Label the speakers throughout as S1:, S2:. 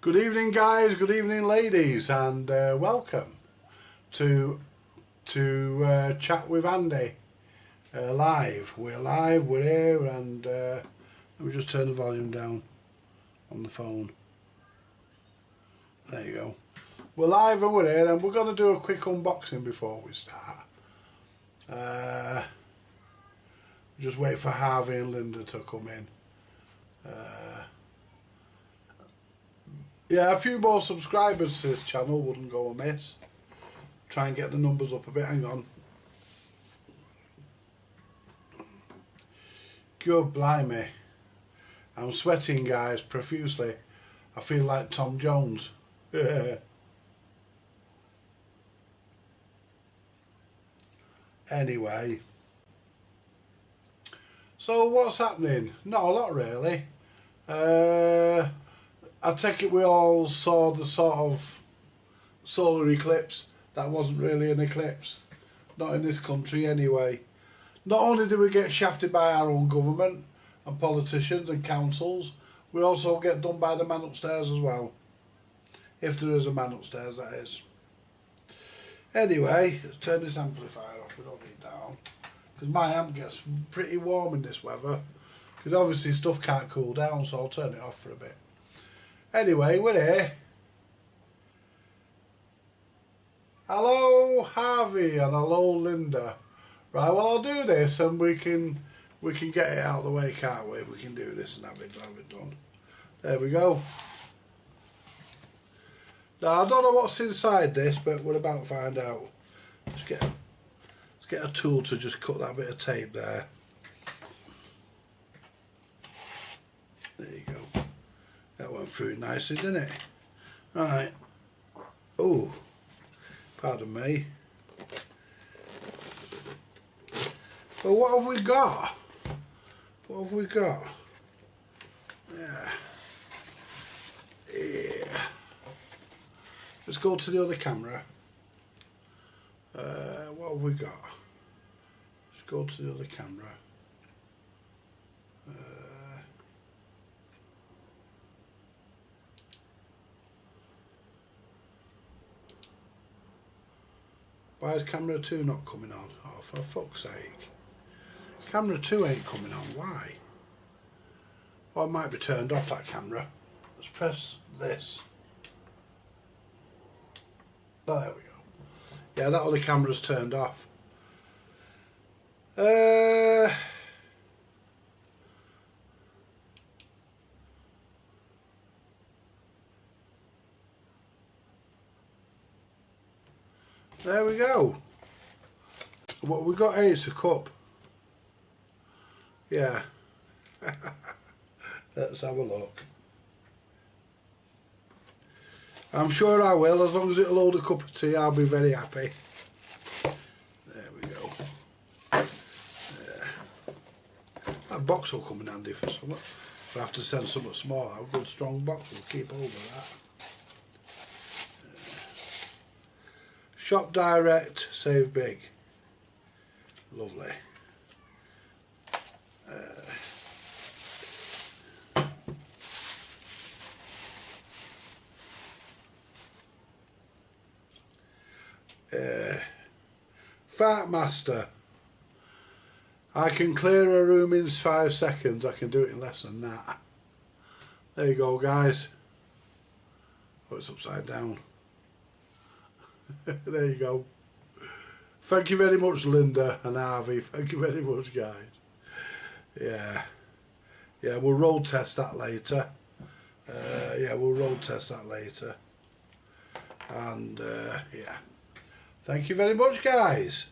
S1: Good evening, guys. Good evening, ladies, and welcome to Chat with Andy live. We're live. We're here, and let me just turn the volume down on the phone. There you go. We're live and we're here, and we're going to do a quick unboxing before we start. Just wait for Harvey and Linda to come in. Yeah, a few more subscribers to this channel wouldn't go amiss. Try and get the numbers up a bit. Hang on. Good blimey. I'm sweating, guys, profusely. I feel like Tom Jones. Anyway. So what's happening? Not a lot, really. I take it we all saw the sort of solar eclipse. That wasn't really an eclipse. Not in this country anyway. Not only do we get shafted by our own government and politicians and councils, we also get done by the man upstairs as well. If there is a man upstairs, that is. Anyway, let's turn this amplifier off. We don't need that on. Because my amp gets pretty warm in this weather. Because obviously stuff can't cool down, so I'll turn it off for a bit. Anyway, we're here. Hello, Harvey, and hello, Linda. Right, well, I'll do this, and we can get it out of the way, can't we? We can do this and have it done. There we go. Now, I don't know what's inside this, but we're about to find out. Let's get a tool to just cut that bit of tape there. There you go. That went through nicely, didn't it? Right. Oh, pardon me. Well, what have we got? What have we got? Yeah. Let's go to the other camera. What have we got? Let's go to the other camera. Why is camera 2 not coming on? Oh, for fuck's sake. Camera 2 ain't coming on. Why? Oh, it might be turned off, that camera. Let's press this. Oh, there we go. Yeah, that other camera's turned off. There we go. What we got here is a cup. Yeah. Let's have a look. I'm sure I will. As long as it'll hold a cup of tea, I'll be very happy. There we go. That box will come in handy for something. If I have to send something small, a good strong box will keep hold of that. Shop direct, save big. Lovely. Fart Master. I can clear a room in 5 seconds. I can do it in less than that. There you go, guys. Oh, it's upside down. There you go. Thank you very much, Linda and Harvey. Thank you very much, guys. Yeah, we'll road test that later. We'll road test that later. And yeah, thank you very much, guys.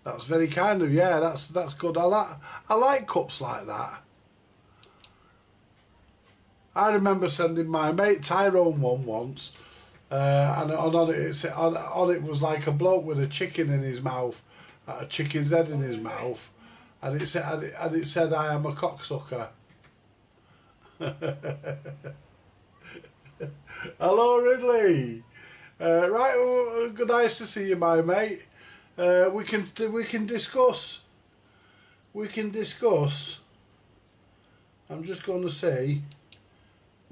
S1: That's very kind of you. Yeah, that's good. I like cups like that. I remember sending my mate Tyrone one once. And on it was like a bloke with a chicken in his mouth, a chicken's head in his mouth, and it said I am a cocksucker. Hello, Ridley. Right, good, nice to see you, my mate. We can discuss. I'm just going to see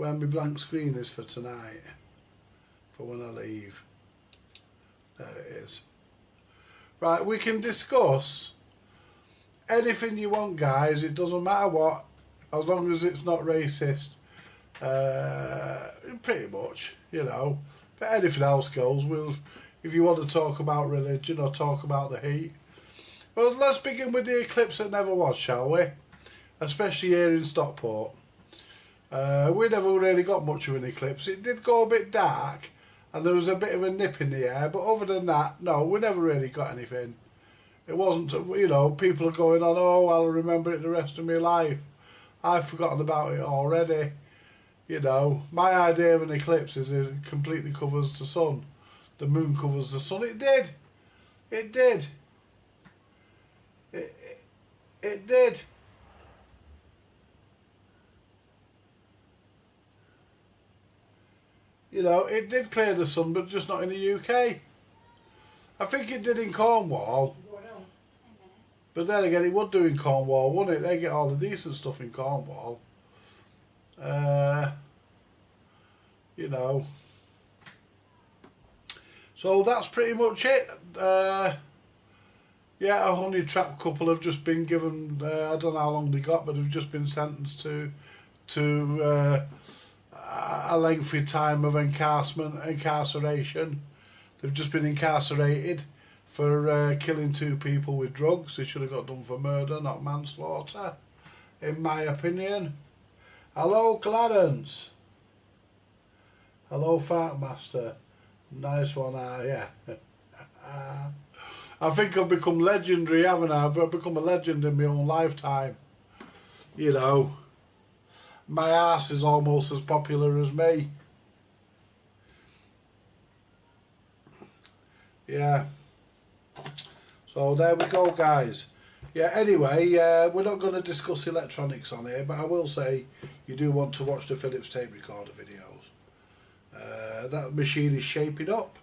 S1: where my blank screen is for tonight, for when I leave. There it is. Right, we can discuss anything you want, guys. It doesn't matter what, as long as it's not racist. Pretty much, you know. But anything else goes. We'll, if you want to talk about religion or talk about the heat. Well, let's begin with the eclipse that never was, shall we? Especially here in Stockport. We never really got much of an eclipse. It did go a bit dark, and there was a bit of a nip in the air, but other than that, no, we never really got anything. It wasn't, you know, people are going on, oh, I'll remember it the rest of my life. I've forgotten about it already. You know, my idea of an eclipse is it completely covers the sun. The moon covers the sun. It did. It did. It did. You know, it did clear the sun, but just not in the UK. I think it did in Cornwall. But then again, it would do in Cornwall, wouldn't it? They get all the decent stuff in Cornwall. You know. So that's pretty much it. Yeah, a honey-trap couple have just been given, I don't know how long they got, but have just been sentenced to a lengthy time of incarceration. They've just been incarcerated for killing 2 people with drugs. They should have got done for murder, not manslaughter, in my opinion. Hello, Clarence. Hello, Fartmaster. Nice one, yeah. I think I've become legendary, haven't I? I've become a legend in my own lifetime. You know, my arse is almost as popular as me. Yeah. So there we go, guys. Yeah, anyway, we're not going to discuss electronics on here, but I will say you do want to watch the Philips tape recorder videos. That machine is shaping up.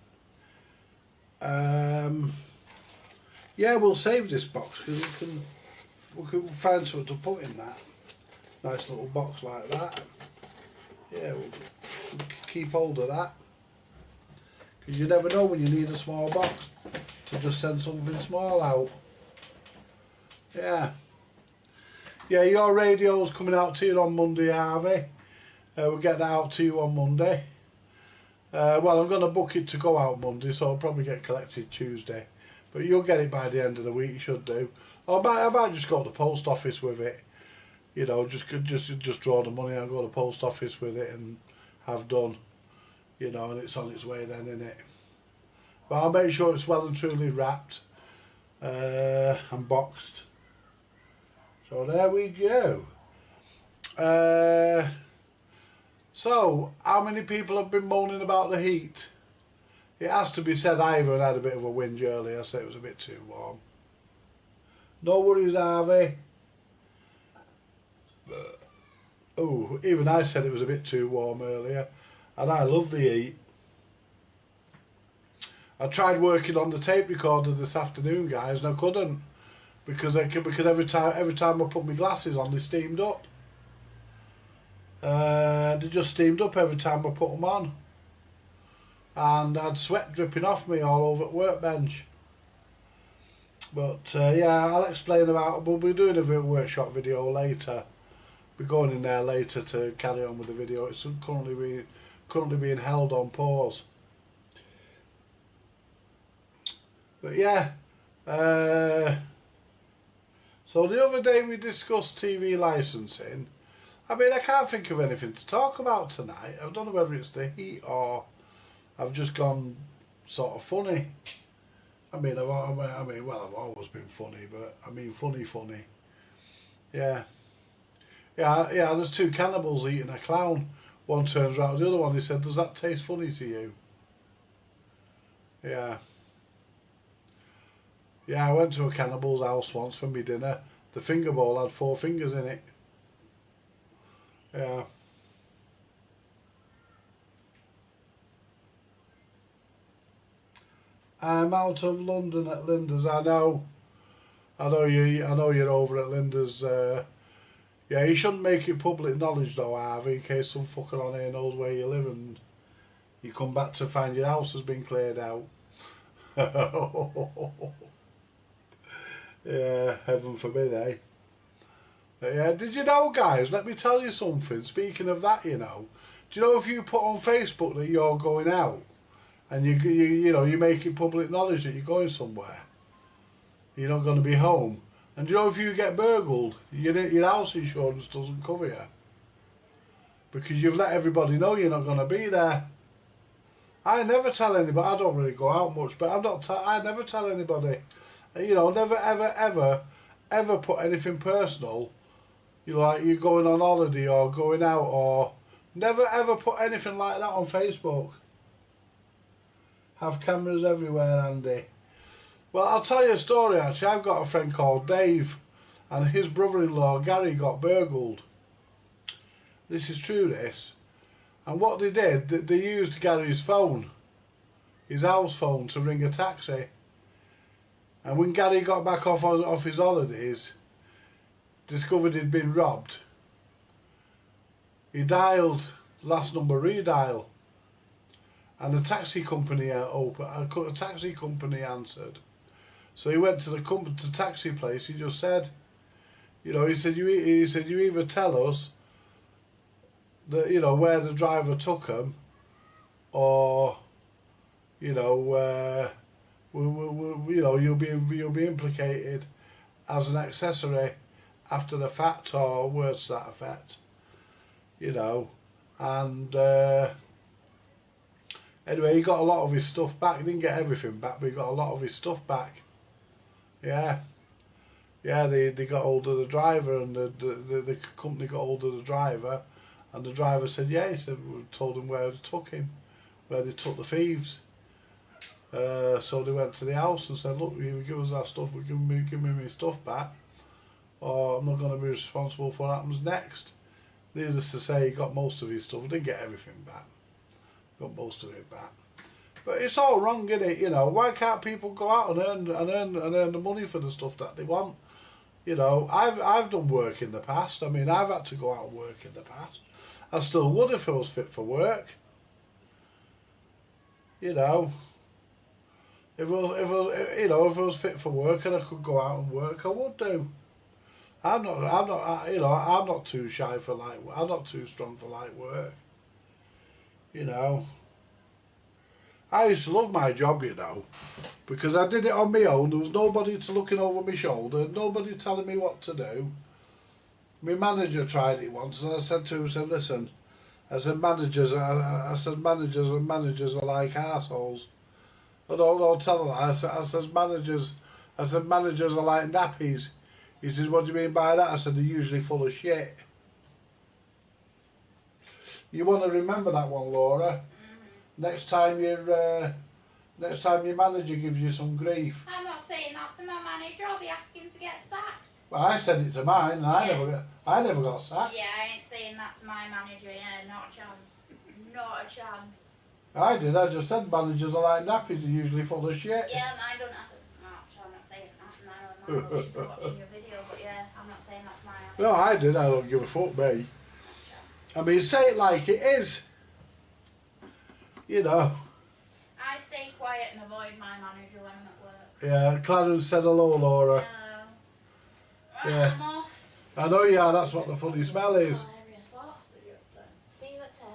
S1: Yeah, we'll save this box because we can find something to put in that. Nice little box like that. Yeah, we'll keep hold of that. Because you never know when you need a small box to just send something small out. Yeah. Yeah, your radio's coming out to you on Monday, Harvey. We'll get that out to you on Monday. Well, I'm going to book it to go out Monday, so it'll probably get collected Tuesday. But you'll get it by the end of the week, you should do. Or I might just go to the post office with it. You know, just draw the money and go to the post office with it and have done. You know, and it's on its way then, innit? But I'll make sure it's well and truly wrapped and boxed. So there we go. So, how many people have been moaning about the heat? It has to be said I even had a bit of a whinge earlier, so it was a bit too warm. No worries, Harvey. Oh, even I said it was a bit too warm earlier, and I love the heat. I tried working on the tape recorder this afternoon, guys, and I couldn't because every time I put my glasses on, they steamed up. They just steamed up every time I put them on. And I had sweat dripping off me all over the workbench. But yeah, I'll explain about. We'll be doing a workshop video later. We're going in there later to carry on with the video. It's currently being held on pause. But yeah. So the other day we discussed TV licensing. I mean, I can't think of anything to talk about tonight. I don't know whether it's the heat or I've just gone sort of funny. I mean, well, I've always been funny, but I mean funny. Yeah. Yeah, there's 2 cannibals eating a clown. One turns around to the other one, he said, does that taste funny to you? Yeah. Yeah, I went to a cannibal's house once for my dinner. The finger bowl had 4 fingers in it. Yeah. I'm out of London at Linda's. I know you're over at Linda's. Yeah, you shouldn't make it public knowledge though, Harvey, in case some fucker on here knows where you live and you come back to find your house has been cleared out. Yeah, heaven forbid, eh? But yeah, did you know, guys, let me tell you something, speaking of that, you know, do you know if you put on Facebook that you're going out and you know, you make it public knowledge that you're going somewhere, you're not going to be home, and do you know if you get burgled, your house insurance doesn't cover you because you've let everybody know you're not going to be there. I never tell anybody. I don't really go out much, but I never tell anybody. You know, never ever put anything personal. You know, like you're going on holiday or going out, or never ever put anything like that on Facebook. Have cameras everywhere, Andy. Well, I'll tell you a story actually. I've got a friend called Dave, and his brother-in-law Gary got burgled. This is true, this. And what they did, they used Gary's phone, his house phone, to ring a taxi. And when Gary got back off his holidays, discovered he'd been robbed, he dialed the last number, redial, and the taxi company a taxi company answered. So he went to the taxi place. He just said, you know, he said you either tell us that, you know, where the driver took him, or, you know, you know, you'll be implicated as an accessory after the fact, or words to that effect, you know. And anyway, he got a lot of his stuff back. He didn't get everything back, but he got a lot of his stuff back. Yeah, they got hold of the driver, and the company got hold of the driver, and the driver said, yeah, he said, we told him where they took him, where they took the thieves. So they went to the house and said, look, you give us our stuff, give me my stuff back, or I'm not going to be responsible for what happens next. Needless to say, he got most of his stuff. He didn't get everything back. Got most of it back. But it's all wrong, isn't it? You know, why can't people go out and earn the money for the stuff that they want? You know, I've done work in the past. I mean, I've had to go out and work in the past. I still would if I was fit for work. You know, if I was fit for work and I could go out and work, I would do. I'm not too shy for light. I'm not too strong for light work. You know, I used to love my job, you know, because I did it on my own. There was nobody looking over my shoulder, nobody telling me what to do. My manager tried it once, and I said to him, listen, I said managers are like arseholes. I don't tell them that. I said managers are like nappies. He says, what do you mean by that? I said, they're usually full of shit. You want to remember that one, Laura? Next time your manager gives you some grief.
S2: I'm not saying that to my manager. I'll be asking to get sacked.
S1: Well, I said it to mine, and I never got sacked.
S2: Yeah, I ain't saying that to my manager. Yeah, not a chance. Not a chance.
S1: I did. I just said managers are like nappies. They're usually full of shit.
S2: Yeah, and I don't have to. No, I'm not saying that. No, I was just watching your video, but yeah, I'm not saying that to my manager.
S1: No, I did. I don't give a fuck, me. I mean, say it like it is. You know.
S2: I stay quiet and avoid my manager when I'm at work.
S1: Yeah, Clarence said hello, Laura.
S2: Hello. Right,
S1: Yeah.
S2: I'm off.
S1: I know you are, that's what the funny smell is.
S2: Hilarious. What? See you at 10.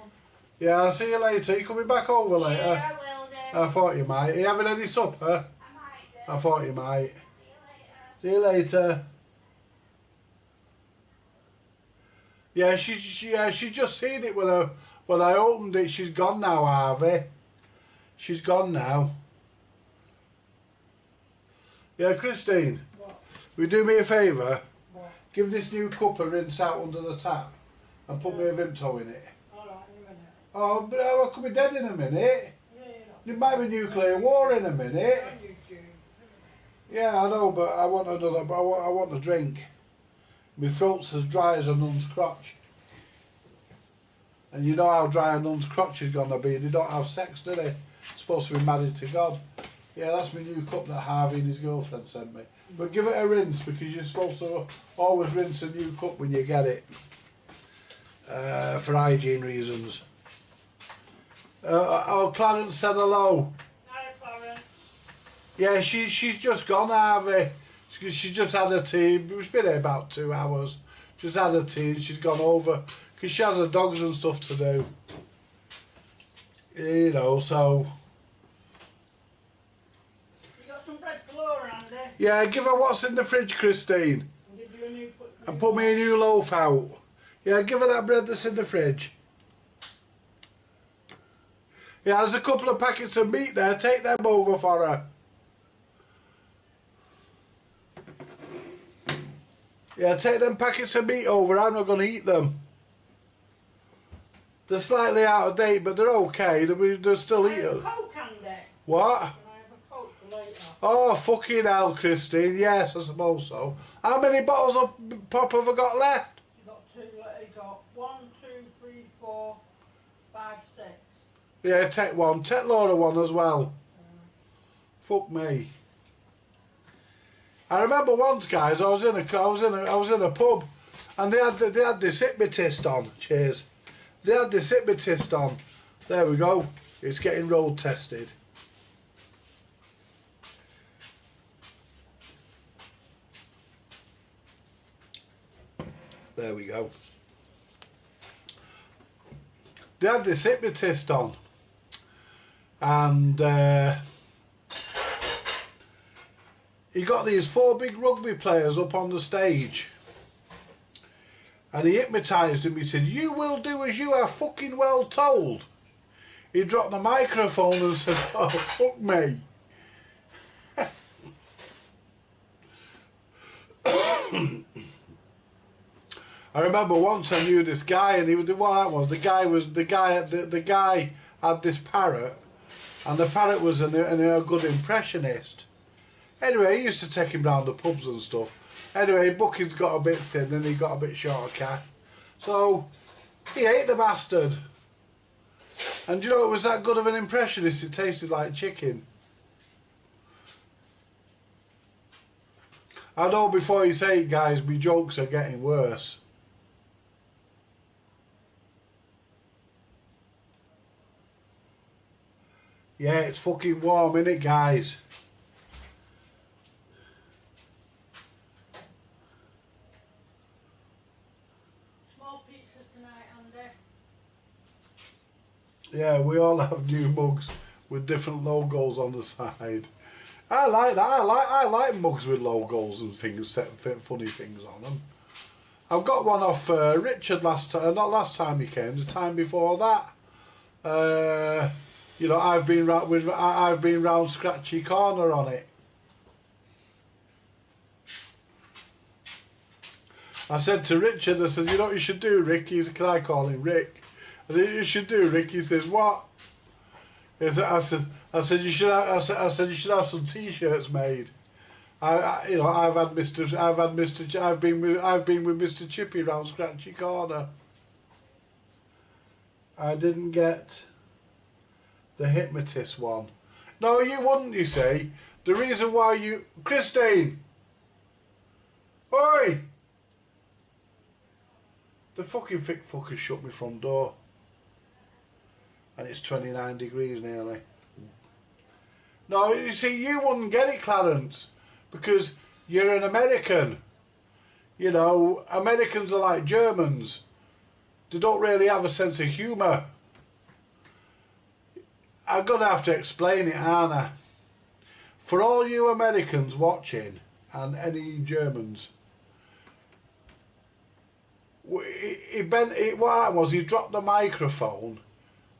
S1: Yeah, I'll see you later. You coming back over later?
S2: Yeah, I will do.
S1: I thought you might. Are you having any supper?
S2: I might do.
S1: I thought you might.
S2: See you later.
S1: See you later. Yeah, she just seen it when I opened it. She's gone now, Harvey. She's gone now. Yeah, Christine.
S3: What?
S1: Will you do me a favour?
S3: What?
S1: Give this new cup a rinse out under the tap and put me a Vimto in it.
S3: Alright, in a minute.
S1: Oh, but I could be dead in a minute.
S3: Yeah,
S1: There might be nuclear war in a minute.
S3: on YouTube.
S1: Yeah, I know, but I want another. But I want a drink. My throat's as dry as a nun's crotch. And you know how dry a nun's crotch is gonna be. They don't have sex, do they? Supposed to be married to God. Yeah, that's my new cup that Harvey and his girlfriend sent me. But give it a rinse because you're supposed to always rinse a new cup when you get it. For hygiene reasons. Oh, Clarence said hello.
S3: Hi, Clarence.
S1: Yeah, she's just gone, Harvey. She just had her tea. It's been here about 2 hours. Just had her tea and she's gone over. Because she has her dogs and stuff to do. You know, so...
S3: You got some bread for Laura, Andy?
S1: Yeah, give her what's in the fridge, Christine.
S3: And give you a new...
S1: And put me a new loaf out. Yeah, give her that bread that's in the fridge. Yeah, there's a couple of packets of meat there. Take them over for her. Yeah, take them packets of meat over. I'm not going to eat them. They're slightly out of date, but they're okay. They're still
S3: Can I have a
S1: eatable.
S3: Coke, Andy?
S1: What?
S3: Can I have a Coke for later?
S1: Oh, fucking hell, Christine. Yes, I suppose so. How many bottles of pop have I got left?
S3: You got two, you got 1, 2, 3, 4, 5, 6.
S1: Yeah, take one. Take Laura one as well. Fuck me. I remember once, guys. I was in a pub, and they had this hypnotist on. Cheers. They had this hypnotist on. There we go. It's getting road tested. There we go. They had this hypnotist on, and he got these 4 big rugby players up on the stage, and he hypnotised them. He said, "You will do as you are fucking well told." He dropped the microphone and said, "Oh, fuck me." I remember once I knew this guy, and he was the guy had this parrot, and the parrot was a good impressionist. Anyway, he used to take him round the pubs and stuff. Anyway, bookings got a bit thin and he got a bit short of cash. So, he ate the bastard. And you know, it was that good of an impressionist, it tasted like chicken. I know before you say it, guys, my jokes are getting worse. Yeah, it's fucking warm, innit, guys?
S3: Small pizza tonight, Andy.
S1: Yeah, we all have new mugs with different logos on the side. I like that. I like mugs with logos and things, funny things on them. I've got one off Richard not last time he came, the time before that. You know, I've been round Scratchy Corner on it. I said to Richard, I said, "You know what you should do, Rick?" He said, "Can I call him Rick?" I said, "You should do, Rick." He says, "What?" I said, "You should have." I said, "You should have some T-shirts made." I've been with Mr. Chippy round Scratchy Corner. I didn't get the hypnotist one. No, you wouldn't, you see. The reason why you... Christine! Oi! The fucking thick fucker shut my front door. And it's 29 degrees nearly. No, you see, you wouldn't get it, Clarence. Because you're an American. You know, Americans are like Germans. They don't really have a sense of humour. I'm going to have to explain it, aren't I? For all you Americans watching, and any Germans, what happened was he dropped the microphone,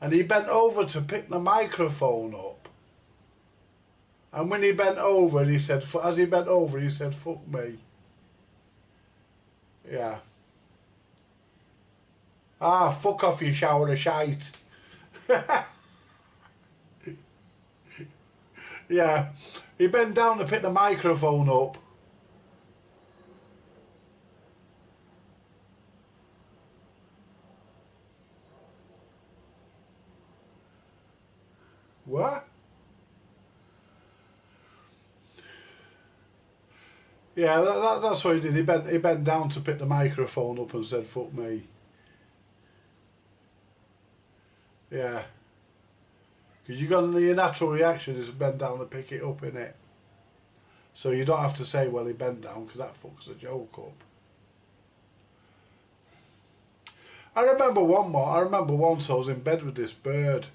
S1: and he bent over to pick the microphone up. And when he bent over, he said, "Fuck me." Yeah. Ah, fuck off, you shower of shite. Yeah, he bent down to pick the microphone up. What? Yeah, that's what he did. He bent down to pick the microphone up and said, "Fuck me." Yeah. Because you got your natural reaction is to bend down and pick it up, innit? So you don't have to say, well, he bent down, because that fucks the joke up. I remember once I was in bed with this bird,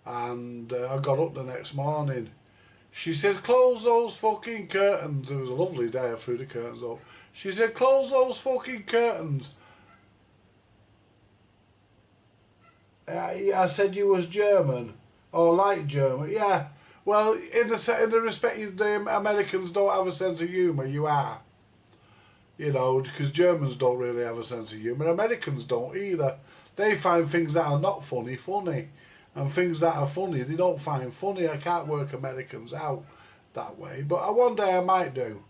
S1: and I got up the next morning. She says, "Close those fucking curtains." It was a lovely day. I threw the curtains up. She said, "Close those fucking curtains." I said, "You was German, or like German?" "Yeah." "Well, in the respect the Americans don't have a sense of humour, you are. You know, because Germans don't really have a sense of humour. Americans don't either. They find things that are not funny, funny. And things that are funny, they don't find funny. I can't work Americans out that way. But one day I might do.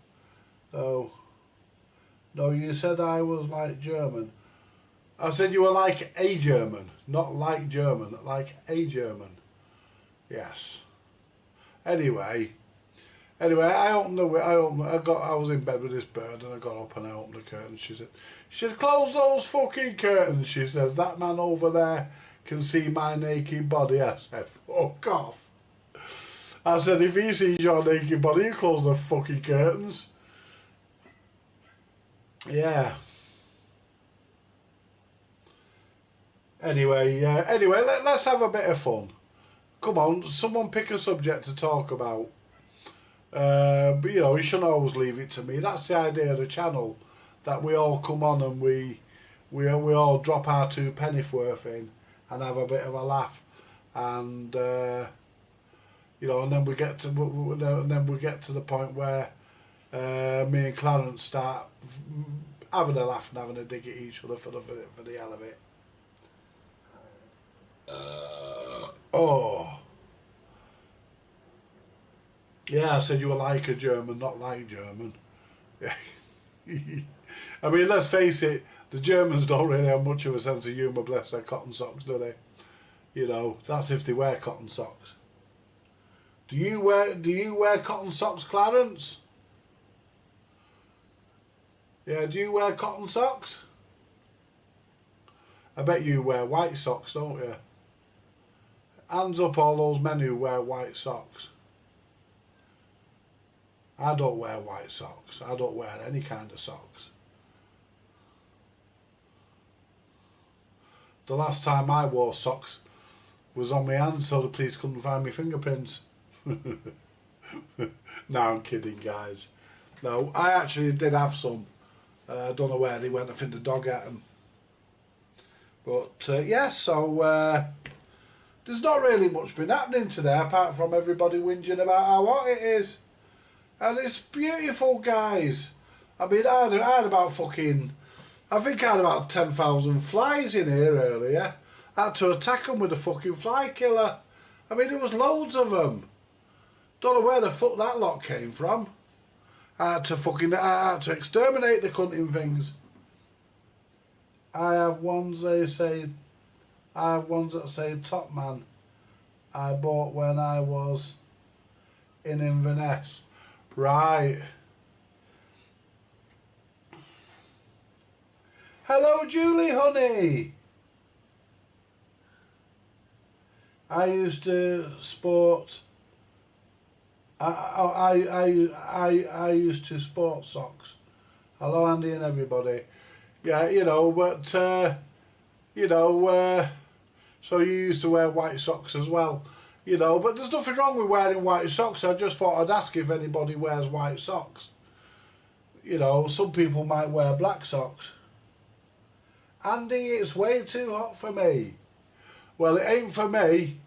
S1: Oh. No, you said I was like German. I said you were like a German. Not like German, like a German. Yes. Anyway, I opened the I was in bed with this bird and I got up and I opened the curtains. She said, "Close those fucking curtains." She says, "That man over there can see my naked body." I said, "Fuck off." I said, "If he sees your naked body, you close the fucking curtains." Yeah. Anyway, let's have a bit of fun. Come on, someone pick a subject to talk about. But you know, you shouldn't always leave it to me. That's the idea of the channel, that we all come on and we all drop our 2 penny's worth in and have a bit of a laugh, and you know, and then we get to the point where me and Clarence start having a laugh and having a dig at each other for the hell of it. Oh. Yeah, I said you were like a German, not like German. I mean, let's face it, the Germans don't really have much of a sense of humour, bless their cotton socks, do they? You know, that's if they wear cotton socks. Do you wear cotton socks, Clarence? Yeah, do you wear cotton socks? I bet you wear white socks, don't you? Hands up all those men who wear white socks. I don't wear white socks. I don't wear any kind of socks. The last time I wore socks was on my hands so the police couldn't find my fingerprints. No, I'm kidding, guys. No, I actually did have some. I don't know where they went. I think the dog ate them. But yeah, so there's not really much been happening today apart from everybody whinging about how hot it is. And it's beautiful, guys. I mean, I had about fucking... I think I had about 10,000 flies in here earlier. I had to attack them with a fucking fly killer. I mean, there was loads of them. Don't know where the fuck that lot came from. I had to exterminate the cunting things. I have ones that say Top Man. I bought when I was in Inverness. Right. Hello, Julie, honey. I used to sport. I used to sport socks. Hello, Andy and everybody. Yeah, you know, but so you used to wear white socks as well. You know, but there's nothing wrong with wearing white socks. I just thought I'd ask if anybody wears white socks. You know, some people might wear black socks. Andy, it's way too hot for me. Well, it ain't for me.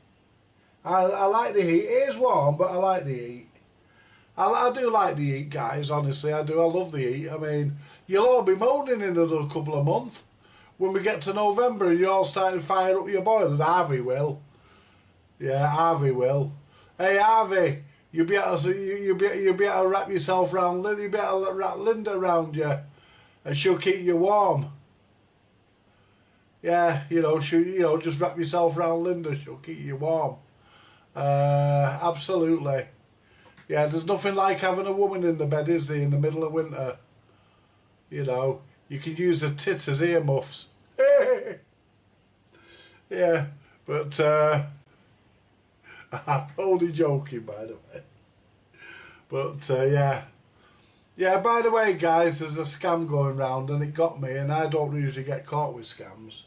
S1: I like the heat. It is warm, but I like the heat. I do like the heat, guys, honestly. I do. I love the heat. I mean, you'll all be moaning in another couple of months. When we get to November and you're all starting to fire up your boilers. Harvey will. Yeah, Harvey will. Hey, Harvey, you'll be able to wrap yourself around. You'll be able to wrap Linda around you, and she'll keep you warm. Yeah, just wrap yourself around Linda. She'll keep you warm. Absolutely. Yeah, there's nothing like having a woman in the bed, is there, in the middle of winter? You know, you can use the tits as earmuffs. Yeah, but I'm only joking, by the way. But yeah. Yeah, by the way, guys, there's a scam going round and it got me, and I don't usually get caught with scams.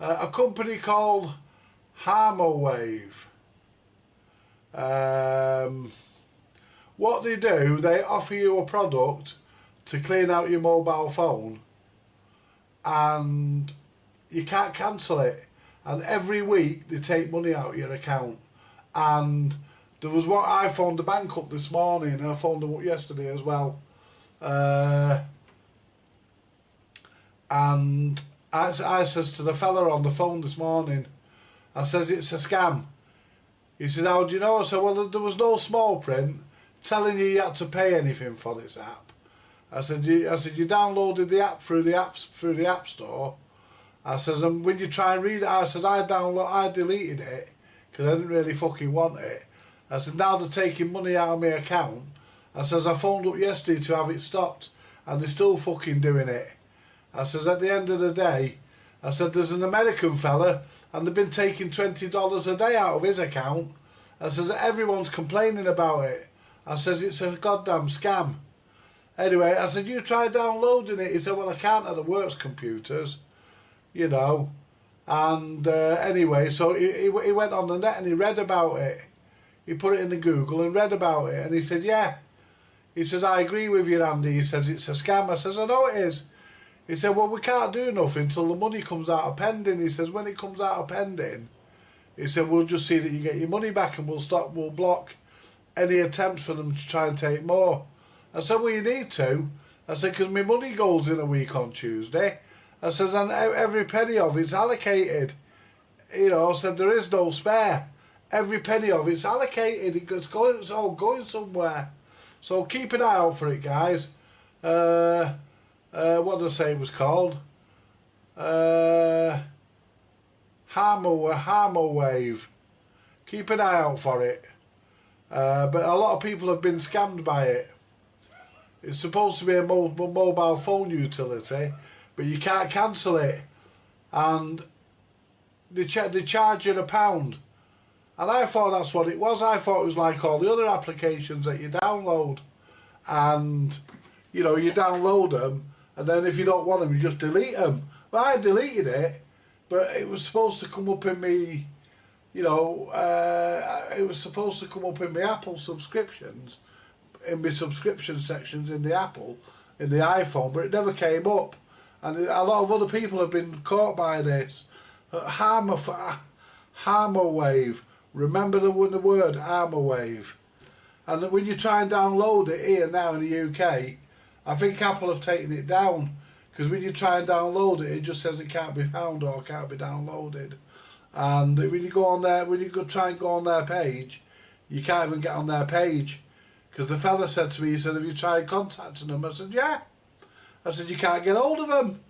S1: A company called Harmowave. What they do, they offer you a product to clean out your mobile phone, and you can't cancel it. And every week they take money out of your account. And there was what I phoned the bank up this morning, and I phoned them up yesterday as well. And I says to the fella on the phone this morning, I says, it's a scam. He said, how do you know? I said, well, there was no small print telling you had to pay anything for this app. I said, you downloaded the app through the app store. I says, and when you try and read it, I said, I deleted it because I didn't really fucking want it. I said, now they're taking money out of my account. I says, I phoned up yesterday to have it stopped, and they're still fucking doing it. I says, at the end of the day, I said, there's an American fella, and they've been taking $20 a day out of his account. I says, everyone's complaining about it. I says, it's a goddamn scam. Anyway, I said, you try downloading it. He said, well, I can't at the works computers, you know. And anyway, so he went on the net and he read about it. He put it in the Google and read about it. And he said, yeah. He says, I agree with you, Andy. He says, it's a scam. I says, I know it is. He said, well, we can't do nothing until the money comes out of pending. He says, when it comes out of pending, he said, we'll just see that you get your money back, and we'll block any attempts for them to try and take more. I said, well, you need to. I said, because my money goes in a week on Tuesday. I says, and every penny of it's allocated. You know, I said, there is no spare. Every penny of it's allocated. It's all going somewhere. So keep an eye out for it, guys. What did I say it was called? Harmowave. Keep an eye out for it. But a lot of people have been scammed by it. It's supposed to be a mobile phone utility, but you can't cancel it. And they charge you £1. And I thought that's what it was. I thought it was like all the other applications that you download. And, you know, you download them, and then if you don't want them, you just delete them. Well, I deleted it, but it was supposed to come up in me, you know, it was supposed to come up in my Apple subscriptions, in my subscription sections in the Apple, in the iPhone, but it never came up. And a lot of other people have been caught by this. Harmowave. Remember the word Harmowave. And when you try and download it here now in the UK, I think Apple have taken it down, because when you try and download it, it just says it can't be found or can't be downloaded. And when you go on there, when you try and go on their page, you can't even get on their page. Because the fella said to me, he said, have you tried contacting them? I said, yeah. I said, you can't get hold of them.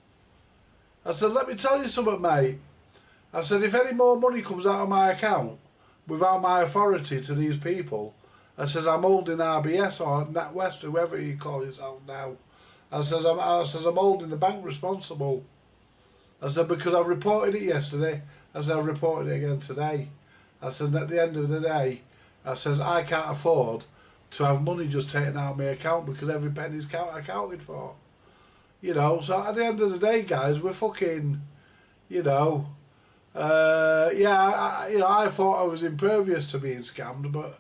S1: I said, let me tell you something, mate. I said, if any more money comes out of my account without my authority to these people, I says, I'm holding RBS or NatWest, whoever you call yourself now. I says, I'm holding the bank responsible. I said, because I reported it yesterday. I said, I've reported it again today. I said, at the end of the day, I says, I can't afford to have money just taken out of my account, because every penny's accounted for. You know, so at the end of the day, guys, we're fucking, you know, yeah, I thought I was impervious to being scammed, but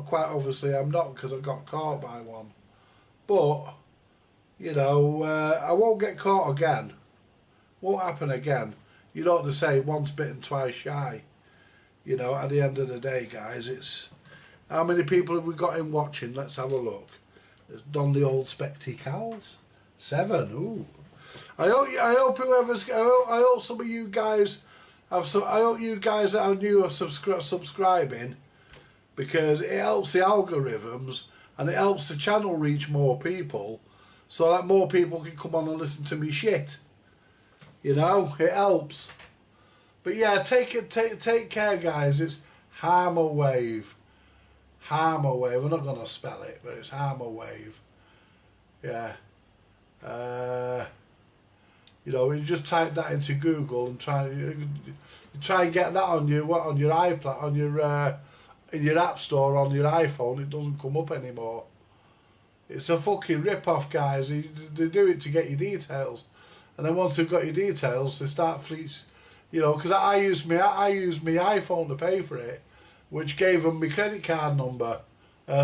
S1: quite obviously I'm not, because I got caught by one. But, you know, I won't get caught again. Won't happen again. You know what they say, once bitten, twice shy. You know, at the end of the day, guys, it's... How many people have we got in watching? Let's have a look. It's done the old spectacles. 7, ooh. I hope some of you guys have some... I hope you guys that are new are subscribing, because it helps the algorithms and it helps the channel reach more people, so that more people can come on and listen to me shit. You know, it helps. But yeah, take care, guys. It's Harmowave. Harmowave. We're not going to spell it, but it's Harmowave. Yeah. You know, you just type that into Google and try and get that on your iPad, on your in your app store on your iPhone. It doesn't come up anymore. It's a fucking rip-off, guys. They do it to get your details, and then once they've got your details, they start fleets. You know, because I used my iPhone to pay for it, which gave them my credit card number.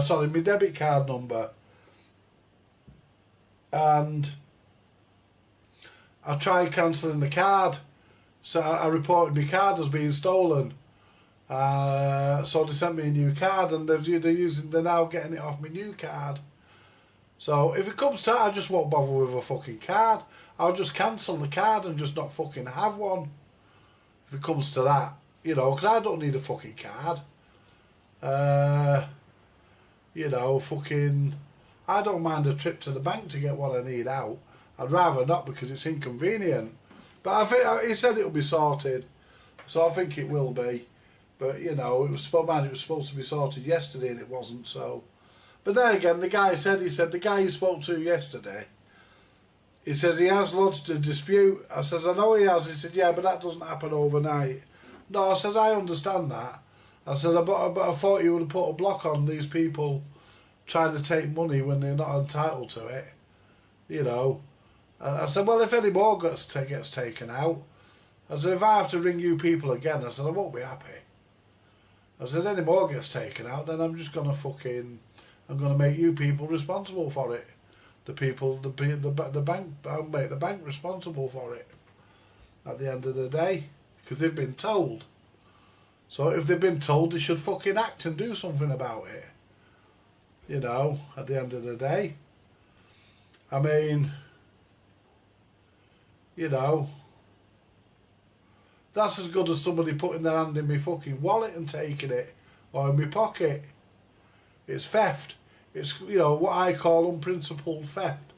S1: Sorry, my debit card number. And I tried cancelling the card, so I reported my card as being stolen. So they sent me a new card, and they're now getting it off my new card. So if it comes to that, I just won't bother with a fucking card. I'll just cancel the card and just not fucking have one. If it comes to that, you know, because I don't need a fucking card. You know, fucking, I don't mind a trip to the bank to get what I need out. I'd rather not because it's inconvenient. But I think he said it'll be sorted, so I think it will be. But you know, it was supposed to be sorted yesterday and it wasn't. So, but then again, the guy said the guy you spoke to yesterday. He says he has lots to dispute. I says, I know he has. He said, yeah, but that doesn't happen overnight. No, I says, I understand that. I said, but I thought you would have put a block on these people trying to take money when they're not entitled to it. You know. I said, well, if any more gets taken out, I said, if I have to ring you people again, I said, I won't be happy. I said, any more gets taken out, then I'm just going to I'm going to make you people responsible for it. The bank, I'll make the bank responsible for it at the end of the day, because they've been told. So if they've been told, they should fucking act and do something about it. You know, at the end of the day. I mean, you know, that's as good as somebody putting their hand in my fucking wallet and taking it, or in my pocket. It's theft. It's, you know, what I call unprincipled theft.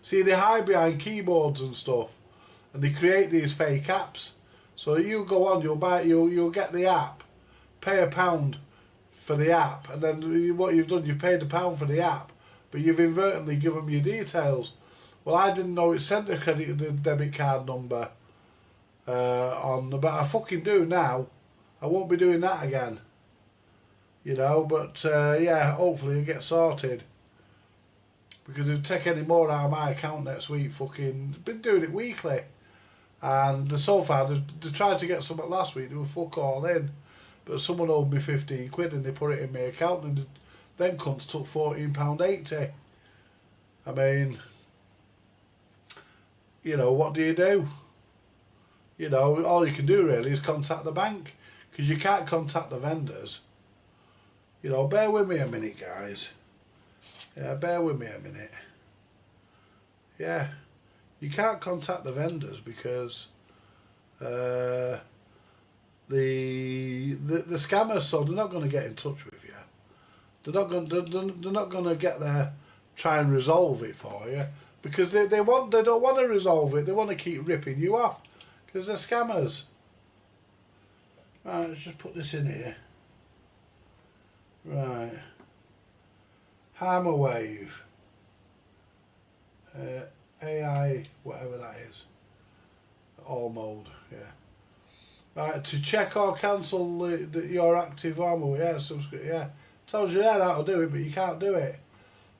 S1: See, they hide behind keyboards and stuff, and they create these fake apps. So you go on, you'll get the app, pay £1 for the app, and then what you've done, you've paid £1 for the app, but you've inadvertently given them your details. Well, I didn't know it sent the debit card number on, but I fucking do now. I won't be doing that again. You know, but yeah, hopefully it'll get sorted. Because if they take any more out of my account next week, fucking, been doing it weekly. And so far, they tried to get something last week, they were fuck all in. But someone owed me 15 quid and they put it in my account, and them cunts took £14.80. I mean, you know, what do you do? You know, all you can do really is contact the bank, because you can't contact the vendors. You know, bear with me a minute, guys. Yeah, bear with me a minute. Yeah, you can't contact the vendors because the scammers, so they're not going to get in touch with you. They're not going to get there, try and resolve it for you, because they don't want to resolve it. They want to keep ripping you off because they're scammers. Right, let's just put this in here. Right. Harmowave. AI, whatever that is. All mode, yeah. Right, to check or cancel your active Harmowave, yeah, tells you there how to do it, but you can't do it.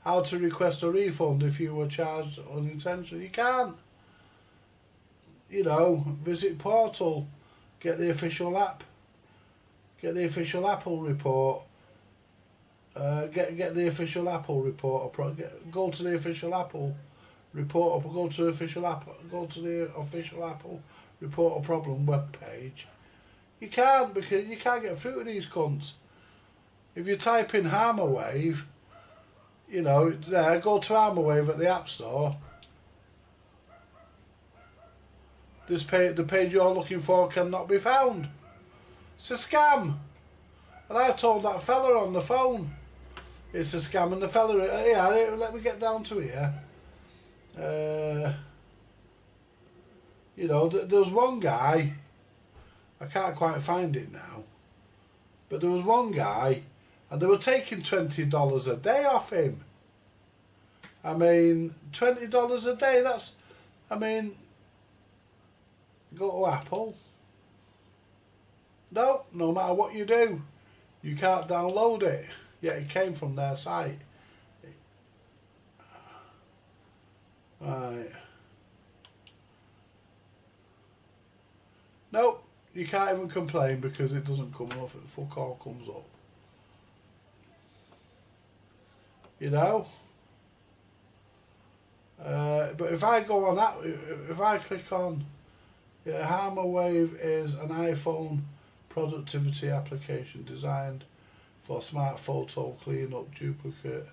S1: How to request a refund if you were charged unintentionally. You can't. You know, visit portal, get the official app, get the official Apple report. Get the official Apple report. Go to the official Apple report. Go to the official Apple report a problem web page. You can't, because you can't get through to these cunts. If you type in Harmowave, you know, there, go to Harmowave at the App Store. This page, the page you're looking for cannot be found. It's a scam. And I told that fella on the phone, it's a scam, and the fella, yeah, let me get down to here. You know, there was one guy, I can't quite find it now, but there was one guy, and they were taking $20 a day off him. I mean, $20 a day, that's, I mean, go to Apple. No, no matter what you do, you can't download it. Yeah, it came from their site. Right. Nope, you can't even complain because it doesn't come up, fuck all comes up. You know? But if I go on that, if I click on, yeah, HarmorWave is an iPhone productivity application designed for smart photo cleanup, duplicate,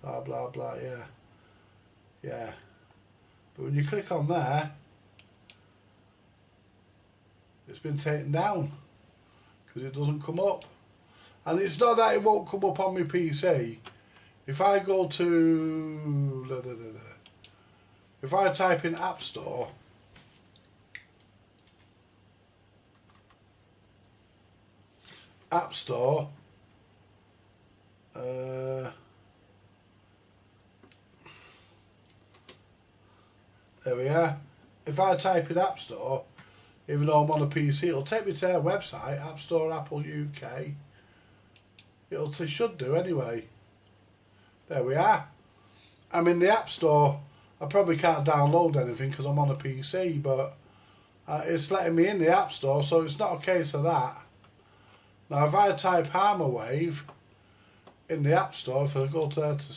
S1: blah blah blah, yeah. Yeah. But when you click on there, it's been taken down because it doesn't come up. And it's not that it won't come up on my PC. If I go to, if I type in App Store, there we are. If I type in App Store, even though I'm on a PC, it'll take me to their website, App Store Apple UK. It should do anyway. There we are. I'm in the App Store. I probably can't download anything because I'm on a PC, but it's letting me in the App Store, so it's not a case of that. Now, if I type HarmorWave in the App Store, if I go to there to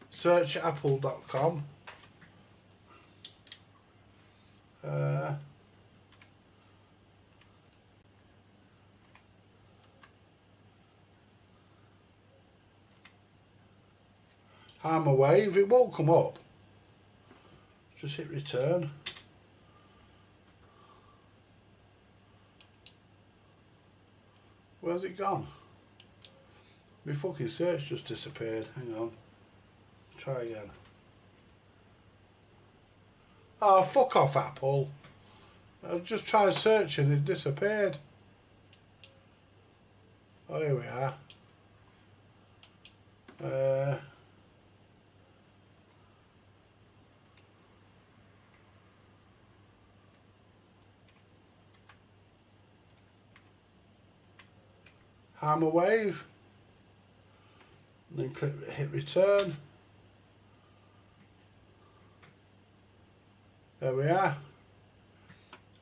S1: search apple.com. HarmorWave, it won't come up. Just hit return. Where's it gone? My fucking search just disappeared. Hang on. Try again. Oh, fuck off, Apple. I just tried searching, it disappeared. Oh, here we are. HarmorWave, then hit return. There we are.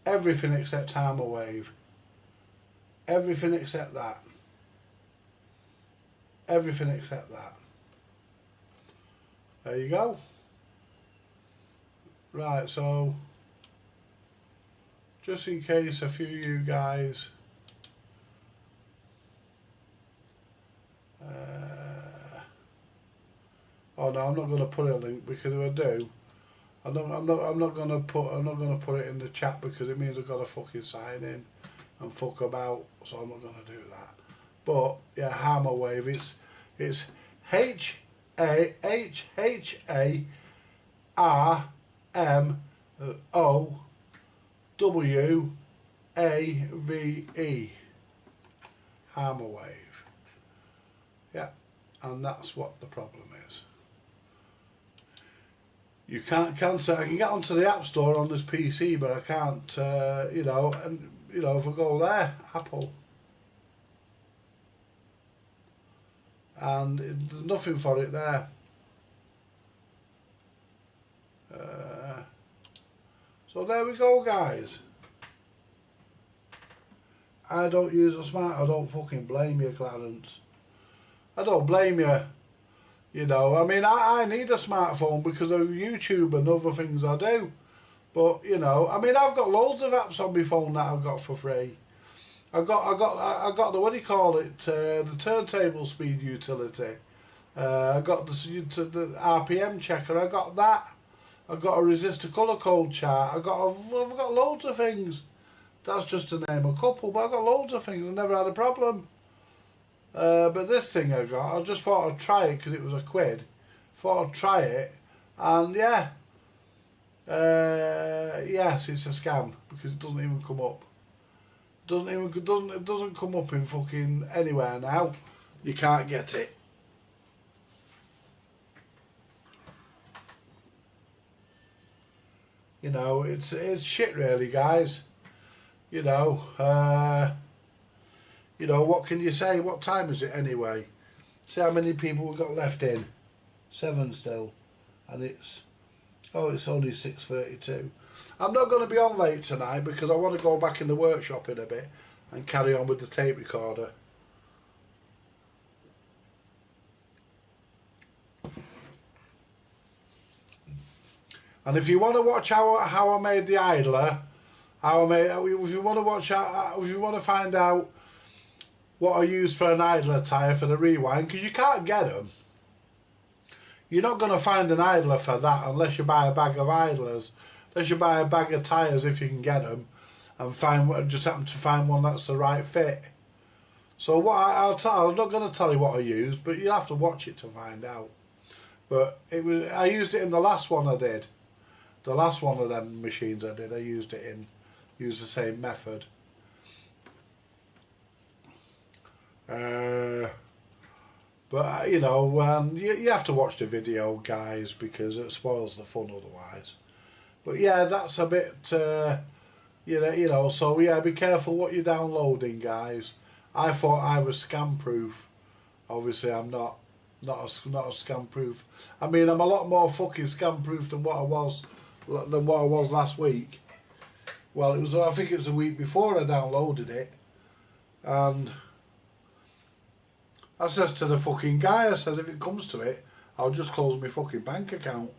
S1: Everything except HarmorWave. Everything except that. Everything except that. There you go. Right, so just in case a few of you guys oh no, I'm not going to put a link because if I do, I'm not going to put it in the chat because it means I've got to fucking sign in and fuck about, so I'm not going to do that. But yeah, HarmorWave, it's HarmorWave. HarmorWave. Yeah, and that's what the problem is. You can't cancel. I can get onto the App Store on this PC, but I can't. You know, and you know, if I go there, Apple, and there's nothing for it there. So there we go, guys. I don't use a smart. I don't fucking blame you, Clarence. I don't blame you. You know, I mean, I need a smartphone because of YouTube and other things I do. But, you know, I mean, I've got loads of apps on my phone that I've got for free. I got the, what do you call it, the turntable speed utility. I got the RPM checker, I got that. I got a resistor colour code chart. I've got loads of things. That's just to name a couple, but I've got loads of things. I've never had a problem. But this thing I got, I just thought I'd try it because it was a quid. Thought I'd try it, and yeah, yes, it's a scam because it doesn't even come up. It doesn't come up in fucking anywhere now. You can't get it. You know, it's shit really, guys. You know, what can you say? What time is it anyway? See how many people we've got left in. 7 still, and it's only 6:32. I'm not going to be on late tonight because I want to go back in the workshop in a bit and carry on with the tape recorder. And if you want to watch how I made the idler, if you want to watch, if you want to find out what I used for an idler tyre for the rewind, because you can't get them. You're not going to find an idler for that unless you buy a bag of idlers, unless you buy a bag of tyres if you can get them, and just happen to find one that's the right fit. So what I'm not going to tell you what I used, but you have to watch it to find out. But I used it in the last one I did. The last one of them machines I did, I used the same method. But you know, you have to watch the video, guys, because it spoils the fun otherwise. But yeah, that's a bit, you know. So yeah, be careful what you're downloading, guys. I thought I was scam proof. Obviously, I'm not a scam proof. I mean, I'm a lot more fucking scam proof than what I was last week. Well, I think it was the week before I downloaded it, and I says to the fucking guy, I says, if it comes to it, I'll just close my fucking bank account.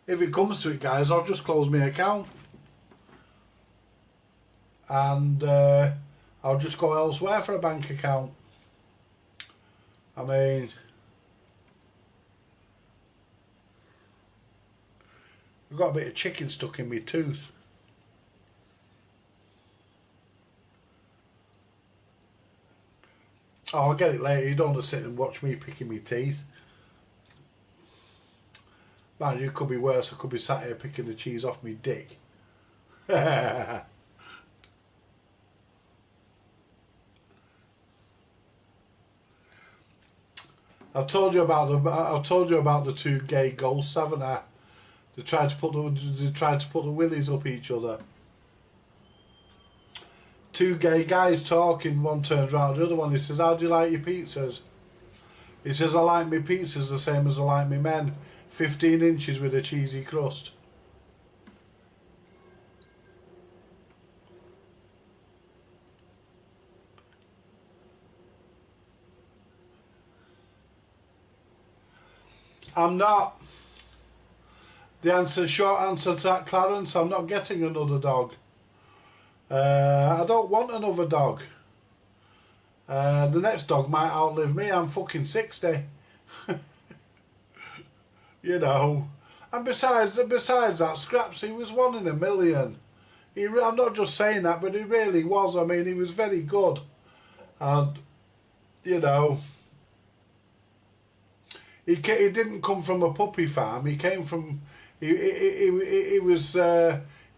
S1: If it comes to it, guys, I'll just close my account. And I'll just go elsewhere for a bank account. I mean, I've got a bit of chicken stuck in my tooth. Oh, I'll get it later. You don't want to sit and watch me picking my teeth. Man, you could be worse. I could be sat here picking the cheese off me dick. I've told you about the two gay ghosts, haven't I? They tried to put the willies up each other. Two gay guys talking, one turns round to the other one, he says, how do you like your pizzas? He says, I like my pizzas the same as I like my men, 15 inches with a cheesy crust. I'm not. Short answer to that, Clarence, I'm not getting another dog. I don't want another dog. The next dog might outlive me. I'm fucking 60. You know. And besides that, Scraps, he was 1 in a million. I'm not just saying that, but he really was. I mean, he was very good. And, you know, he didn't come from a puppy farm. He came from... He was...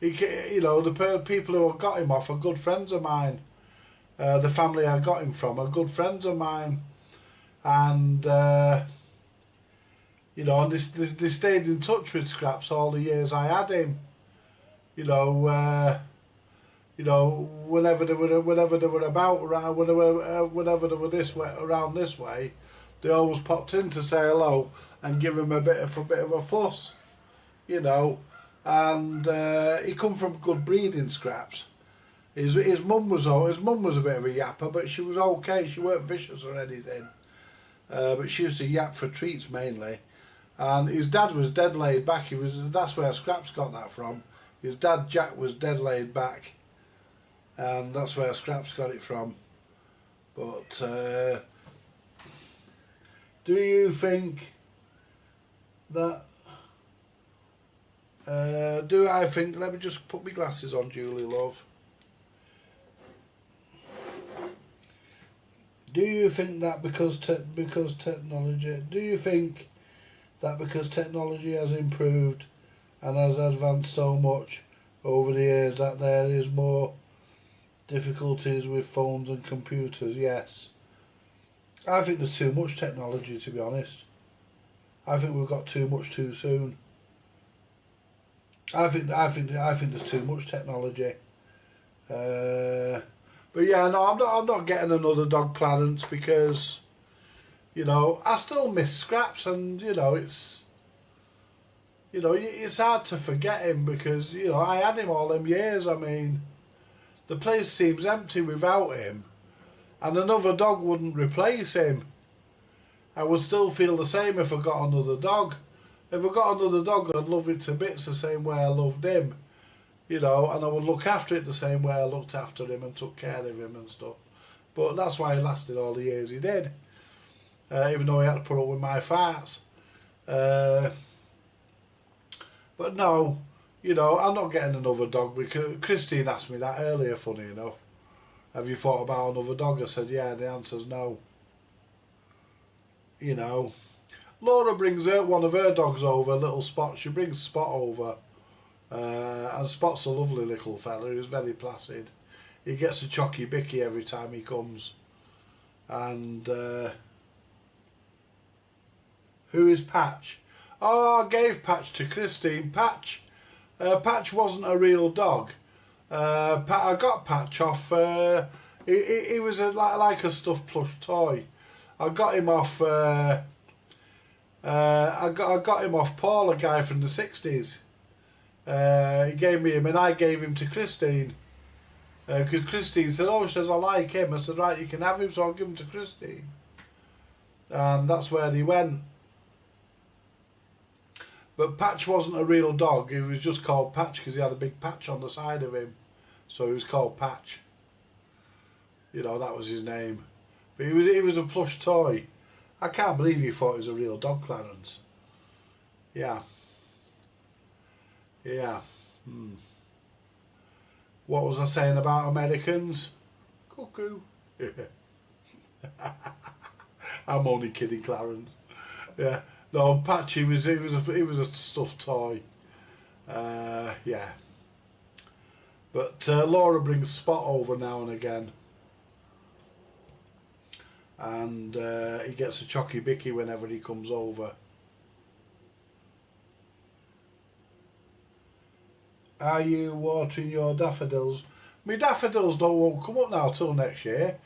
S1: you know, the people who got him off are good friends of mine. The family I got him from are good friends of mine, and you know, and they stayed in touch with Scraps all the years I had him. You know, whenever they were about around, whenever they were around this way, they always popped in to say hello and give him a bit of a fuss. You know. And he come from good breeding, Scraps. His mum was a bit of a yapper, but she was okay. She weren't vicious or anything, but she used to yap for treats mainly. And his dad was dead laid back. That's where Scraps got that from. His dad Jack was dead laid back, and that's where Scraps got it from. But do you think that? Let me just put my glasses on, Julie love. Do you think that because technology has improved, and has advanced so much over the years that there is more difficulties with phones and computers. Yes, I think there's too much technology, to be honest. I think we've got too much too soon. I think there's too much technology. But yeah, no, I'm not getting another dog, Clarence, because, you know, I still miss Scraps, and it's hard to forget him because, I had him all them years. I mean, the place seems empty without him, and another dog wouldn't replace him. I would still feel the same if I got another dog. If I got another dog, I'd love it to bits the same way I loved him. And I would look after it the same way I looked after him and took care of him and stuff. But that's why he lasted all the years he did. Even though he had to put up with my farts. But no, I'm not getting another dog because Christine asked me that earlier, funny enough. Have you thought about another dog? I said, yeah, the answer's no. Laura brings one of her dogs over, little Spot. She brings Spot over. And Spot's a lovely little fella. He's very placid. He gets a chocky bicky every time he comes. And who is Patch? Oh, I gave Patch to Christine. Patch wasn't a real dog. I got Patch off. He was like a stuffed plush toy. I got him off. I got him off Paul, a guy from the 60s. He gave me him, and I gave him to Christine. Because Christine said, "Oh," she says, "I like him." I said, "Right, you can have him," so I'll give him to Christine. And that's where he went. But Patch wasn't a real dog. He was just called Patch because he had a big patch on the side of him. So he was called Patch. That was his name. But he was a plush toy. I can't believe you thought he was a real dog, Clarence. Yeah. Yeah. What was I saying about Americans? Cuckoo. I'm only kidding, Clarence. Yeah. No, Patch, he was a stuffed toy. Yeah. But Laura brings Spot over now and again. And he gets a chocky bicky whenever he comes over. Are you watering your daffodils? My daffodils won't come up now till next year.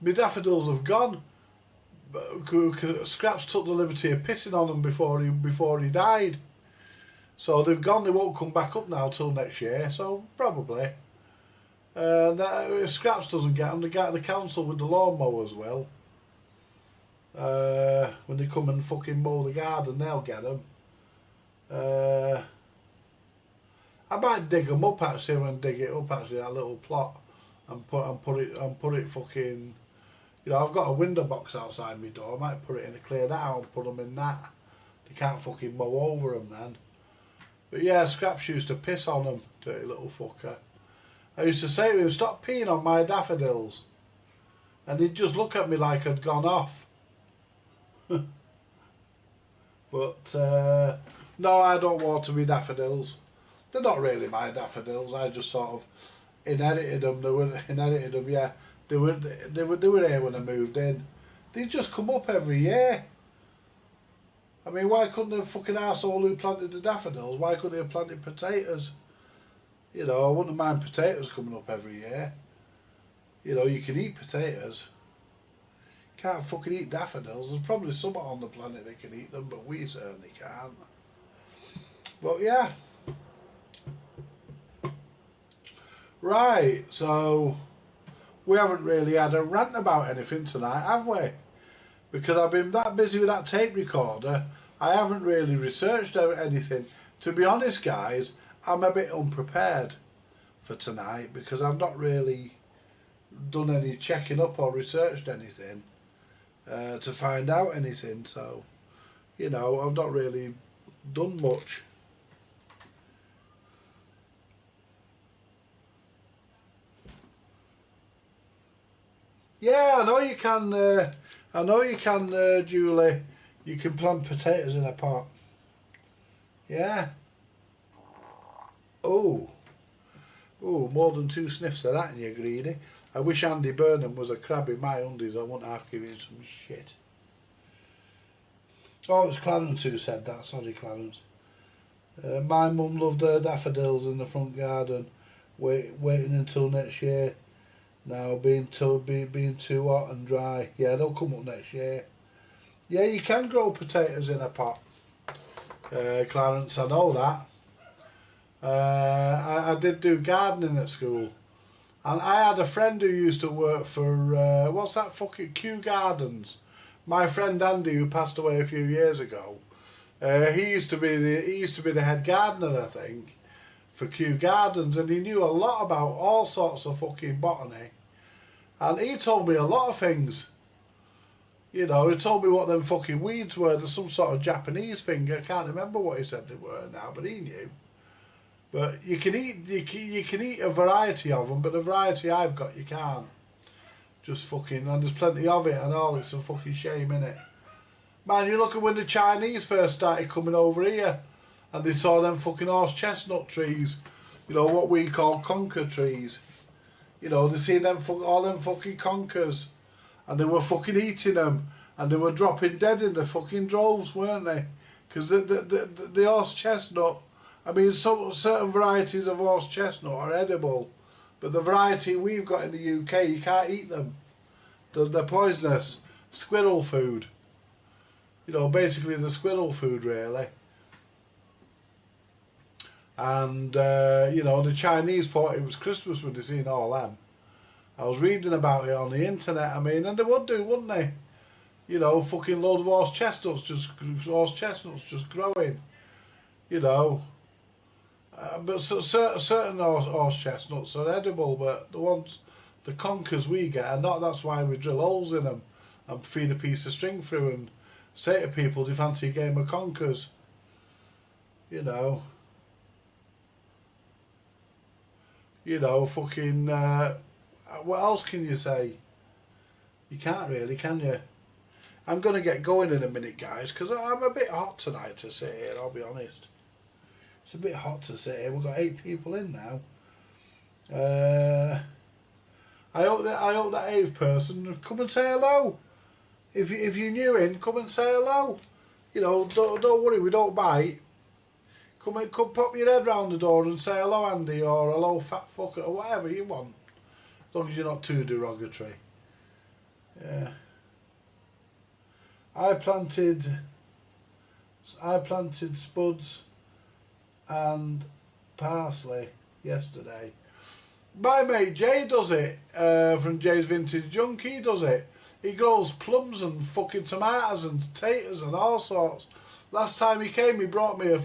S1: My daffodils have gone. Scraps took the liberty of pissing on them before he died. So they've gone. They won't come back up now till next year. So probably. Scraps doesn't get them. They get the council with the lawnmowers will. When they come and fucking mow the garden, they'll get them. I might dig them up actually and dig it up actually, that little plot, and put it fucking. I've got a window box outside my door. I might put it in and clear that out and put them in that. They can't fucking mow over them then. But yeah, Scraps used to piss on them, dirty little fucker. I used to say to him, "Stop peeing on my daffodils," and he'd just look at me like I'd gone off. But no, I don't water me daffodils. They're not really my daffodils. I just sort of inherited them. Yeah. They were here when I moved in. They just come up every year. I mean, why couldn't the fucking arsehole who planted the daffodils, why couldn't they have planted potatoes? I wouldn't mind potatoes coming up every year. You can eat potatoes. Can't fucking eat daffodils. There's probably someone on the planet that can eat them, but we certainly can't. But yeah. Right, so we haven't really had a rant about anything tonight, have we? Because I've been that busy with that tape recorder, I haven't really researched anything. To be honest, guys, I'm a bit unprepared for tonight because I've not really done any checking up or researched anything to find out anything. So, I've not really done much. Yeah, I know you can, Julie. You can plant potatoes in a pot. Yeah. Oh, more than 2 sniffs of that and you're greedy. I wish Andy Burnham was a crab in my undies. I wouldn't have given him some shit. Oh, it was Clarence who said that. Sorry, Clarence. My mum loved her daffodils in the front garden. Waiting until next year. Now being too hot and dry. Yeah, they'll come up next year. Yeah, you can grow potatoes in a pot. Clarence, I know that. I did do gardening at school. And I had a friend who used to work for, what's that fucking, Kew Gardens. My friend Andy, who passed away a few years ago, he used to be the head gardener, I think, for Kew Gardens, and he knew a lot about all sorts of fucking botany. And he told me a lot of things. You know, he told me what them fucking weeds were. There's some sort of Japanese thing. I can't remember what he said they were now, but he knew. But you can eat a variety of them, but the variety I've got you can't. Just fucking, and there's plenty of it and all. It's a fucking shame, innit? Man, you look at when the Chinese first started coming over here, and they saw them fucking horse chestnut trees. You know what we call conker trees. You know, they see them all them fucking conkers, and they were fucking eating them, and they were dropping dead in the fucking droves, weren't they? Because the horse chestnut. I mean, certain varieties of horse chestnut are edible, but the variety we've got in the UK, you can't eat them. They're poisonous. Squirrel food. You know, basically the squirrel food, really. And, you know, the Chinese thought it was Christmas when they seen all them. I was reading about it on the internet, I mean, and they would do, wouldn't they? You know, fucking load of horse chestnuts just growing. You know. But certain horse chestnuts are edible, but the conkers we get are not. That's why we drill holes in them and feed a piece of string through and say to people, do you fancy a game of conkers? You know. Fucking, what else can you say? You can't really, can you? I'm going to get going in a minute, guys, because I'm a bit hot tonight to sit here, I'll be honest. It's a bit hot to sit here. We've got 8 people in now. I hope that 8th person come and say hello. If you're new in, come and say hello. You know, don't worry, we don't bite. Come pop your head round the door and say hello, Andy, or hello, fat fucker, or whatever you want. As long as you're not too derogatory. Yeah. I planted spuds and parsley yesterday. My mate Jay does it, from Jay's Vintage Junk. He does it. He grows plums and fucking tomatoes and potatoes and all sorts. Last time he came, he brought me a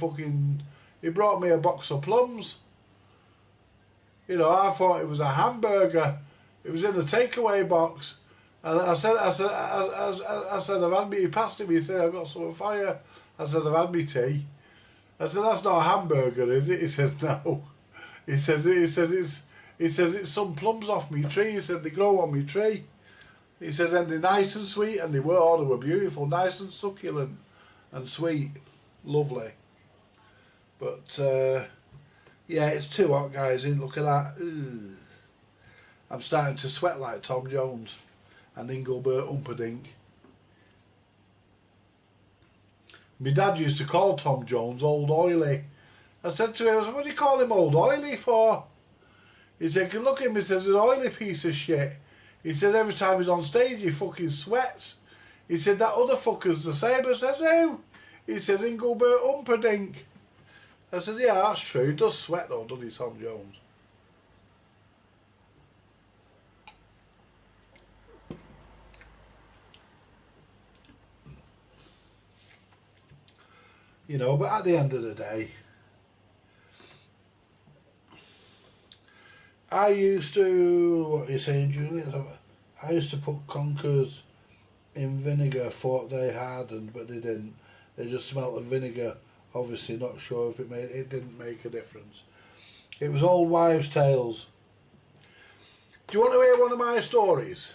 S1: box of plums. You know, I thought it was a hamburger. It was in a takeaway box, and I said, I've had me. He passed it me. He said, I've got some fire. I said, I've had me tea. I said, that's not a hamburger, is it? He said, no. He says it's some plums off me tree. He said they grow on me tree. He says, and they're nice and sweet, and they were beautiful, nice and succulent and sweet, lovely. But yeah, it's too hot, guys. Look at that. Ugh. I'm starting to sweat like Tom Jones and Engelbert Humperdinck. My dad used to call Tom Jones Old Oily. I said to him, what do you call him Old Oily for? He said, look at him, he says, an oily piece of shit. He said, every time he's on stage, he fucking sweats. He said, that other fucker's the same. I says, who? He says, Engelbert Humperdinck. I said, yeah, that's true. He does sweat though, doesn't he, Tom Jones? You know, but at the end of the day, I used to, what are you saying, Julian? I used to put conkers in vinegar, thought they hardened, but they didn't. They just smelt of vinegar. Obviously, not sure if it didn't make a difference. It was old wives' tales. Do you want to hear one of my stories?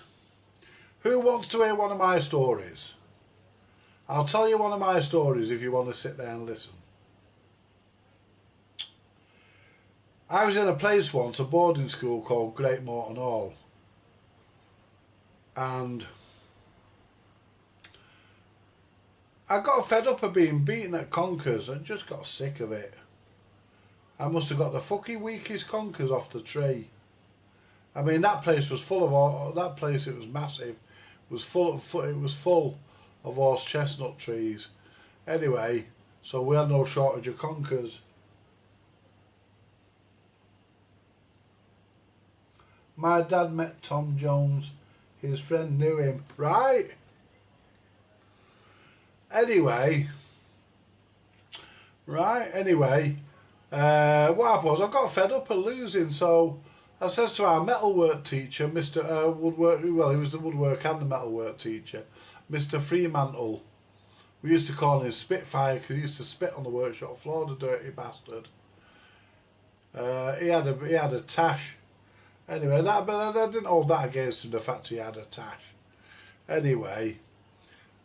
S1: Who wants to hear one of my stories? I'll tell you one of my stories if you want to sit there and listen. I was in a place once, a boarding school called Great Morton Hall, and I got fed up of being beaten at conkers and just got sick of it. I must have got the fucking weakest conkers off the tree. I mean, that place was full of all, that place, it was massive, was full of horse chestnut trees. Anyway, so we had no shortage of conkers. My dad met Tom Jones. His friend knew him, right? Anyway, what happened was I got fed up of losing, so I says to our metalwork teacher, Mr. Woodwork, well, he was the woodwork and the metalwork teacher, Mr. Fremantle. We used to call him Spitfire because he used to spit on the workshop floor, the dirty bastard. He had a tash. Anyway, but I didn't hold that against him, the fact he had a tash. Anyway,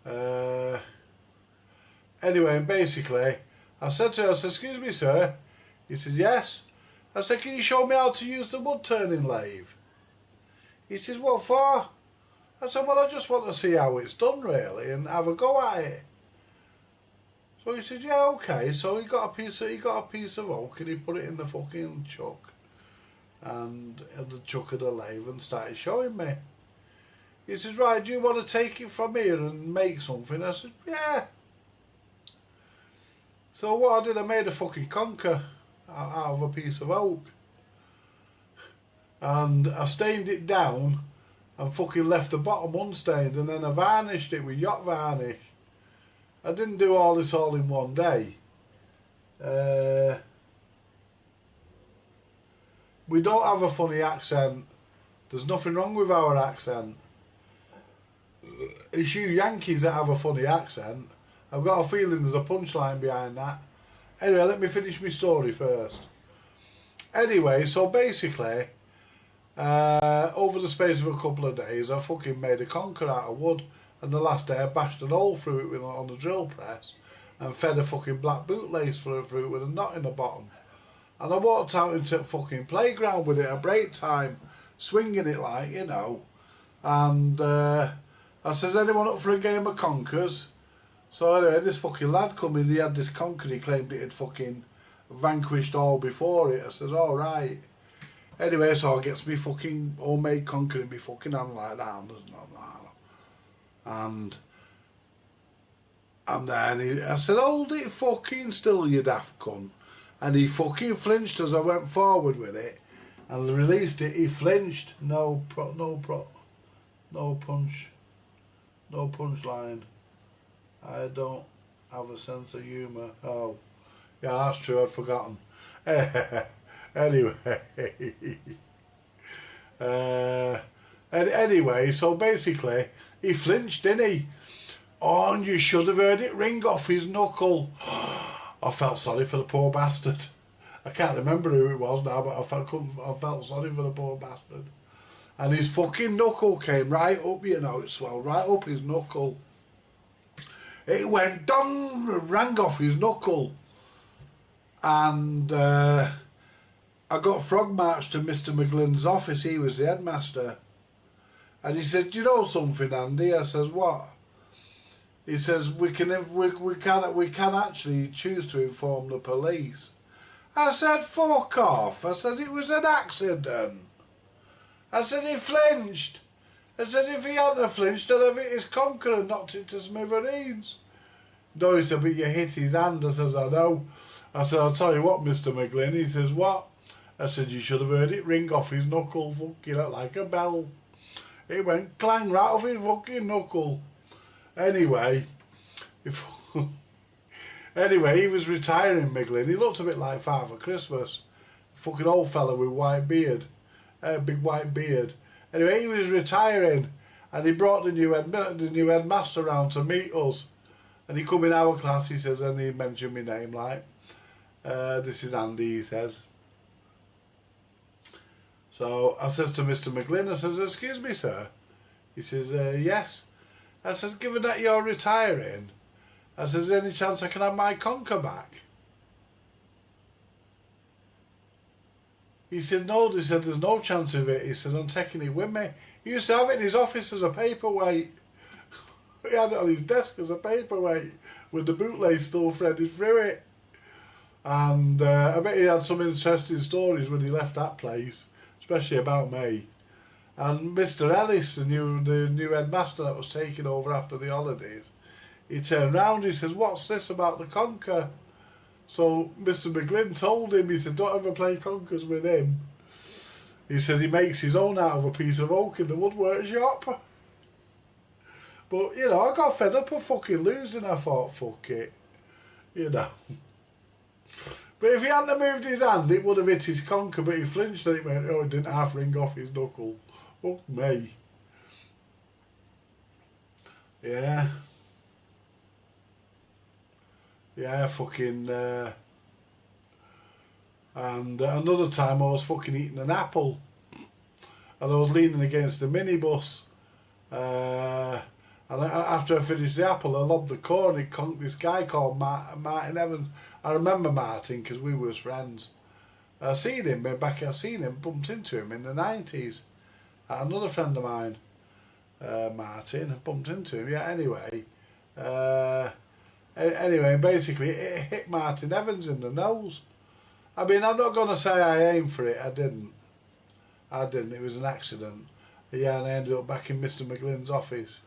S1: and basically, I said to him, I said, excuse me, sir. He said, yes. I said, can you show me how to use the wood turning lathe? He says, what for? I said, well, I just want to see how it's done, really, and have a go at it. So he said, yeah, okay. So he got a piece of oak and he put it in the fucking chuck, and in the chuck of the lathe, and started showing me. He says, right, do you want to take it from here and make something? I said, yeah. So what I did, I made a fucking conker out of a piece of oak, and I stained it down and fucking left the bottom unstained, and then I varnished it with yacht varnish. I didn't do all this all in one day. We don't have a funny accent. There's nothing wrong with our accent. It's you Yankees that have a funny accent. I've got a feeling there's a punchline behind that. Anyway, let me finish my story first. Anyway, so basically, over the space of a couple of days, I fucking made a conker out of wood, and the last day I bashed an hole through it on the drill press and fed a fucking black bootlace through it with a knot in the bottom. And I walked out into a fucking playground with it at break time, swinging it like, you know. And I says, anyone up for a game of conkers? So anyway, this fucking lad come in, he had this conker, he claimed it had fucking vanquished all before it. I says, all right. Anyway, so I gets me fucking homemade conker in me fucking hand like that, and then I said, hold it fucking still, you daft cunt. And he fucking flinched as I went forward with it and released it. He flinched. No punchline. I don't have a sense of humour. Oh, yeah, that's true, I'd forgotten. Anyway, so basically, he flinched, didn't he? Oh, and you should have heard it ring off his knuckle. I felt sorry for the poor bastard. I can't remember who it was now, but I felt sorry for the poor bastard. And his fucking knuckle came right up, you know, it swelled right up his knuckle. It went dong, rang off his knuckle. And I got frog marched to Mr. McGlynn's office. He was the headmaster. And he said, do you know something, Andy? I says, what? He says, we can actually choose to inform the police. I said, fuck off. I said, it was an accident. I said, he flinched. I said, if he hadn't flinched, I'd have hit his conker and knocked it to smithereens. No, he said, but you hit his hand. I says, I know. I said, I'll tell you what, Mr. McGlynn. He says, what? I said, you should have heard it ring off his knuckle, fucking like a bell. It went clang right off his fucking knuckle. Anyway, he was retiring, McGlynn. He looked a bit like Father Christmas. Fucking old fella with white beard. Big white beard. Anyway, he was retiring, and he brought the new headmaster round to meet us. And he come in our class, he says, and he mentioned my name, like, this is Andy, he says. So I says to Mr. McGlynn, I says, excuse me, sir. He says, yes. I says, given that you're retiring, I says, any chance I can have my conker back? He said, no, they said, there's no chance of it. He said, I'm taking it with me. He used to have it in his office as a paperweight. He had it on his desk as a paperweight with the bootlace still threaded through it. And I bet he had some interesting stories when he left that place, especially about me. And Mr. Ellis, the new headmaster that was taking over after the holidays, he turned round, he says, what's this about the conker? So Mr. McGlynn told him, he said, don't ever play conkers with him. He says he makes his own out of a piece of oak in the woodwork shop. But, you know, I got fed up of fucking losing. I thought, fuck it. You know. But if he hadn't moved his hand, it would have hit his conker, but he flinched and it went, oh, it didn't half ring off his knuckle. Fuck me. Yeah. Yeah, fucking... and another time I was fucking eating an apple. And I was leaning against the minibus. And after I finished the apple, I lobbed the core and it conked this guy called Martin Evans. I remember Martin because we was friends. I seen him, bumped into him in the 90s. Another friend of mine, Martin, bumped into him. Yeah, anyway, basically it hit Martin Evans in the nose. I mean, I'm not going to say I aimed for it, I didn't. It was an accident. Yeah, and I ended up back in Mr. McGlynn's office.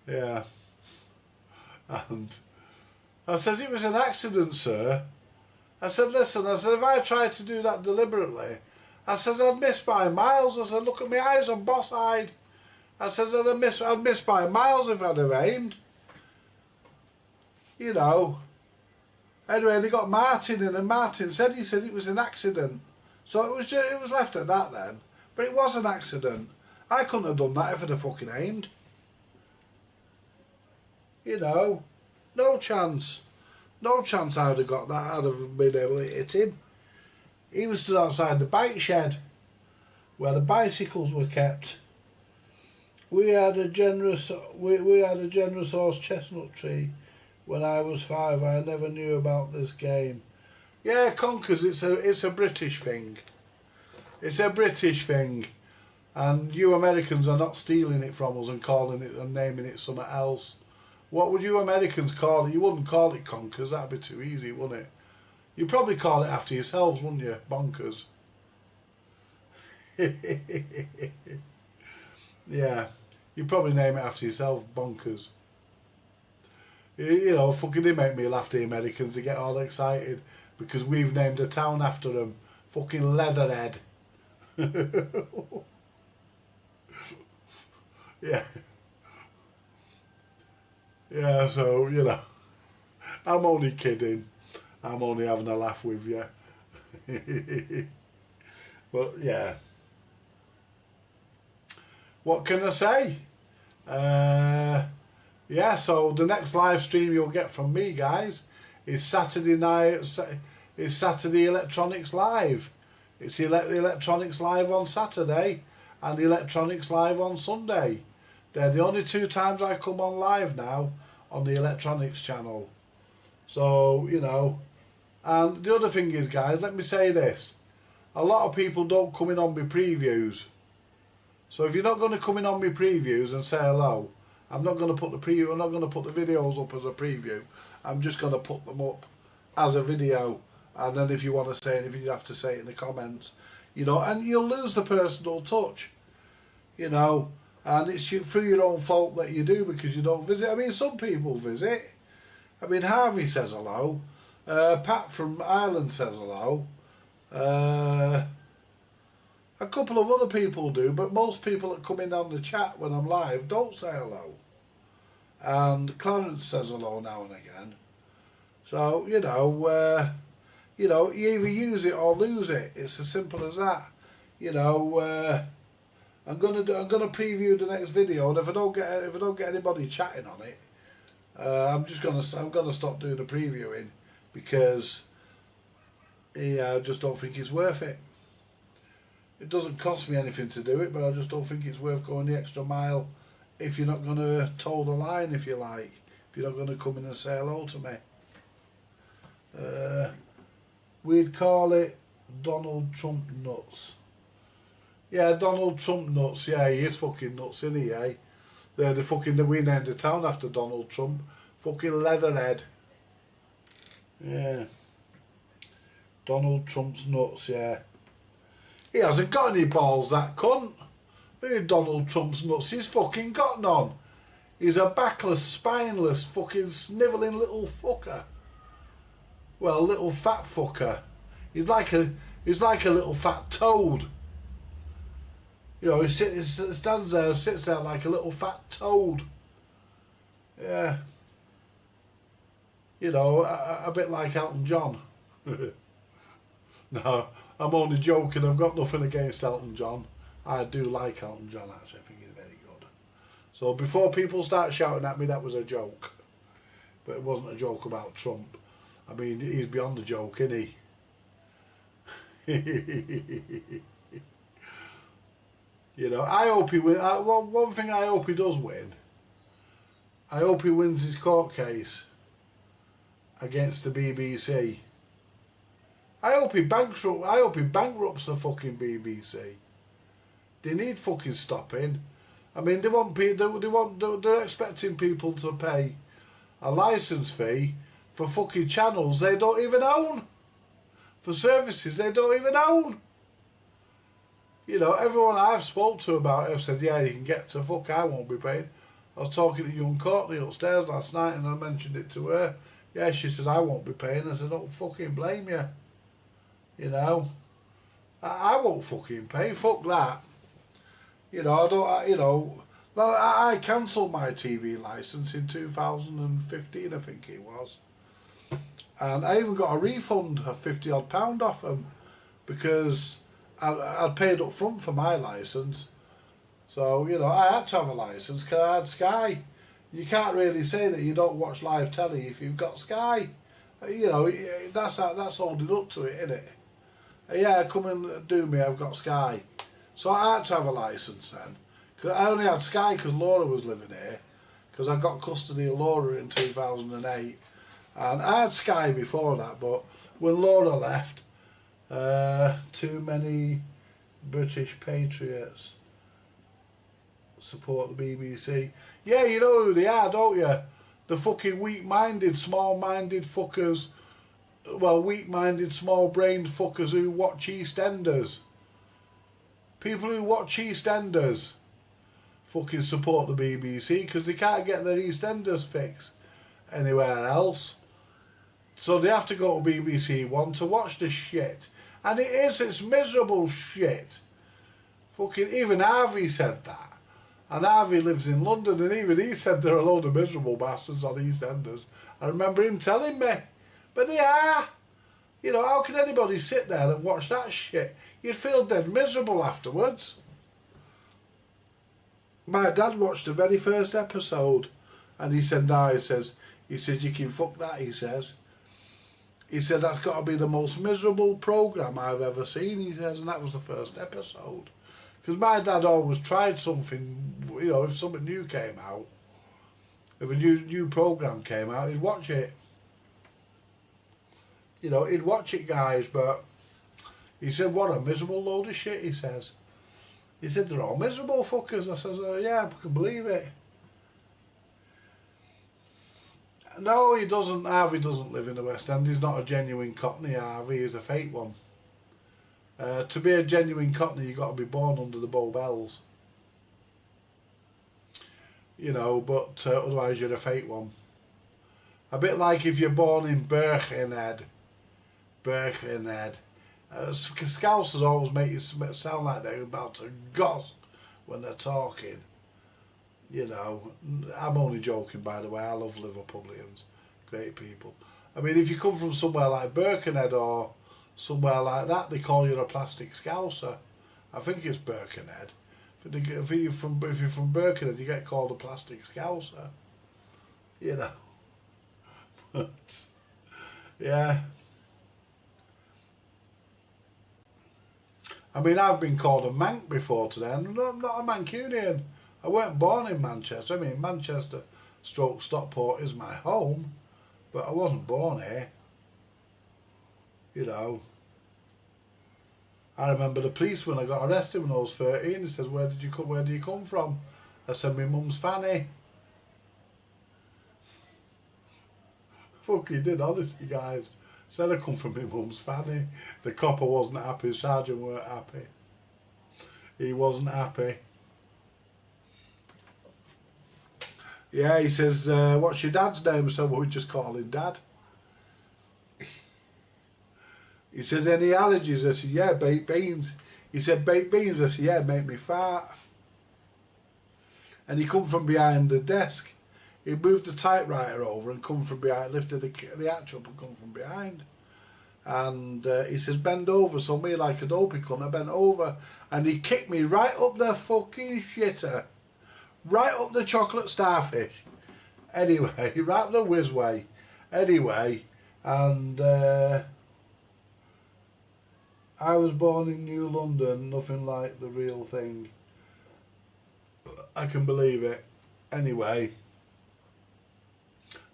S1: Yeah. And I said, it was an accident, sir. I said, listen, I said, if I tried to do that deliberately, I said, I'd miss by miles. I said, look at my eyes on boss eyed. I said, I'd miss by miles if I'd have aimed. You know. Anyway, they got Martin in, and Martin said, he said it was an accident. So it was left at that then. But it was an accident. I couldn't have done that if I'd have fucking aimed. You know, no chance. No chance I'd have got that. I'd have been able to hit him. He was stood outside the bike shed where the bicycles were kept. We had a generous horse chestnut tree when I was 5. I never knew about this game. Yeah, conkers, it's a British thing. It's a British thing. And you Americans are not stealing it from us and calling it and naming it something else. What would you Americans call it? You wouldn't call it conkers, that'd be too easy, wouldn't it? You'd probably call it after yourselves, wouldn't you? Bonkers. Yeah, you'd probably name it after yourself, bonkers. You know, fucking they make me laugh, the Americans, they get all excited because we've named a town after them. Fucking Leatherhead. Yeah. Yeah, so, you know, I'm only kidding. I'm only having a laugh with you. But, yeah. What can I say? Yeah, so the next live stream you'll get from me, guys, is Saturday night. Is Saturday Electronics Live. It's Electronics Live on Saturday and Electronics Live on Sunday. They're the only 2 times I come on live now on the Electronics channel. So, you know, and the other thing is, guys, let me say this. A lot of people don't come in on my previews. So if you're not going to come in on my previews and say hello, I'm not going to put the videos up as a preview. I'm just going to put them up as a video. And then if you want to say anything, you have to say it in the comments. You know, and you'll lose the personal touch. You know, and it's through your own fault that you do because you don't visit. I mean, some people visit. I mean, Harvey says hello. Pat from Ireland says hello. A couple of other people do, but most people that come in on the chat when I'm live don't say hello. And Clarence says hello now and again. So, you know, you either use it or lose it. It's as simple as that. You know, I'm gonna preview the next video, and if I don't get anybody chatting on it, I'm gonna stop doing the previewing because I just don't think it's worth it. It doesn't cost me anything to do it, but I just don't think it's worth going the extra mile if you're not going to toe the line, if you like. If you're not going to come in and say hello to me. We'd call it Donald Trump nuts. Yeah, Donald Trump nuts. Yeah, he is fucking nuts, isn't he? Eh? The fucking we named the town after Donald Trump. Fucking leatherhead. Yeah. Donald Trump's nuts. Yeah. He hasn't got any balls, that cunt. Donald Trump's nuts. He's fucking got none. He's a backless, spineless, fucking snivelling little fucker. Well, little fat fucker. He's like a little fat toad. You know, he stands there, sits there like a little fat toad. Yeah. You know, a bit like Elton John. No, I'm only joking. I've got nothing against Elton John. I do like Elton John, actually. I think he's very good. So before people start shouting at me, that was a joke. But it wasn't a joke about Trump. I mean, he's beyond the joke, isn't he? You know, I hope he wins. One thing I hope he does win. I hope he wins his court case against the BBC. I hope he bankrupts the fucking BBC. They need fucking stopping. I mean, they're expecting people to pay a licence fee for fucking channels they don't even own, for services they don't even own. You know, everyone I've spoke to about it have said, yeah, you can get to fuck, I won't be paying. I was talking to young Courtney upstairs last night and I mentioned it to her. Yeah, she says, I won't be paying. I said, don't fucking blame you. You know, I won't fucking pay. Fuck that. You know, I cancelled my TV licence in 2015, I think it was. And I even got a refund of £50 odd off them because I'd paid up front for my licence. So, you know, I had to have a licence because I had Sky. You can't really say that you don't watch live telly if you've got Sky. You know, that's holding up to it, isn't it? Yeah, come and do me, I've got Sky. So I had to have a licence then. Cause I only had Sky because Laura was living here. Because I got custody of Laura in 2008. And I had Sky before that, but when Laura left, too many British patriots support the BBC. Yeah, you know who they are, don't you? The fucking weak-minded, small-minded fuckers. Well, weak-minded, small-brained fuckers who watch EastEnders. People who watch EastEnders fucking support the BBC because they can't get their EastEnders fix anywhere else. So they have to go to BBC One to watch this shit. And it's miserable shit. Fucking, even Harvey said that. And Harvey lives in London and even he said they're a load of miserable bastards on EastEnders. I remember him telling me. But they are. You know, how can anybody sit there and watch that shit? You'd feel dead miserable afterwards. My dad watched the very first episode and he said, no, he said, you can fuck that, he says. He said, that's got to be the most miserable programme I've ever seen, he says, and that was the first episode. Because my dad always tried something, you know, if something new came out, if a new programme came out, he'd watch it. You know, he'd watch it, guys, but he said, what a miserable load of shit, he says. He said, they're all miserable fuckers. I says, yeah, I can believe it. No, he doesn't. Harvey doesn't live in the West End. He's not a genuine Cockney, Harvey. He's a fake one. To be a genuine Cockney, you've got to be born under the Bow Bells. You know, but otherwise you're a fake one. A bit like if you're born in Birkenhead. Scousers always make you sound like they're about to goss when they're talking. You know, I'm only joking, by the way. I love Liverpudlians, great people. I mean, if you come from somewhere like Birkenhead or somewhere like that, they call you a plastic Scouser. I think it's Birkenhead. If you're from Birkenhead, you get called a plastic Scouser. You know. But, yeah. I mean, I've been called a Manc before today, and I'm not a Mancunian. I weren't born in Manchester. I mean, Manchester / Stockport is my home, but I wasn't born here. You know. I remember the police when I got arrested when I was 13. He says, where do you come from? I said, my mum's Fanny. Fuck, he did, honestly, guys. Said I come from my mum's Fanny. The copper wasn't happy, the sergeant weren't happy. He wasn't happy. Yeah, he says, what's your dad's name? I said, well, we just call him Dad. He says, any allergies? I said, yeah, baked beans. He said, baked beans? I said, yeah, make me fart. And he come from behind the desk. He moved the typewriter over and come from behind, lifted the hatch up and come from behind. And he says, bend over. So me, like a dopey cunt, I bent over. And he kicked me right up the fucking shitter. Right up the chocolate starfish. Anyway, right up the whiz-way. Anyway, and I was born in New London, nothing like the real thing. I can believe it. Anyway,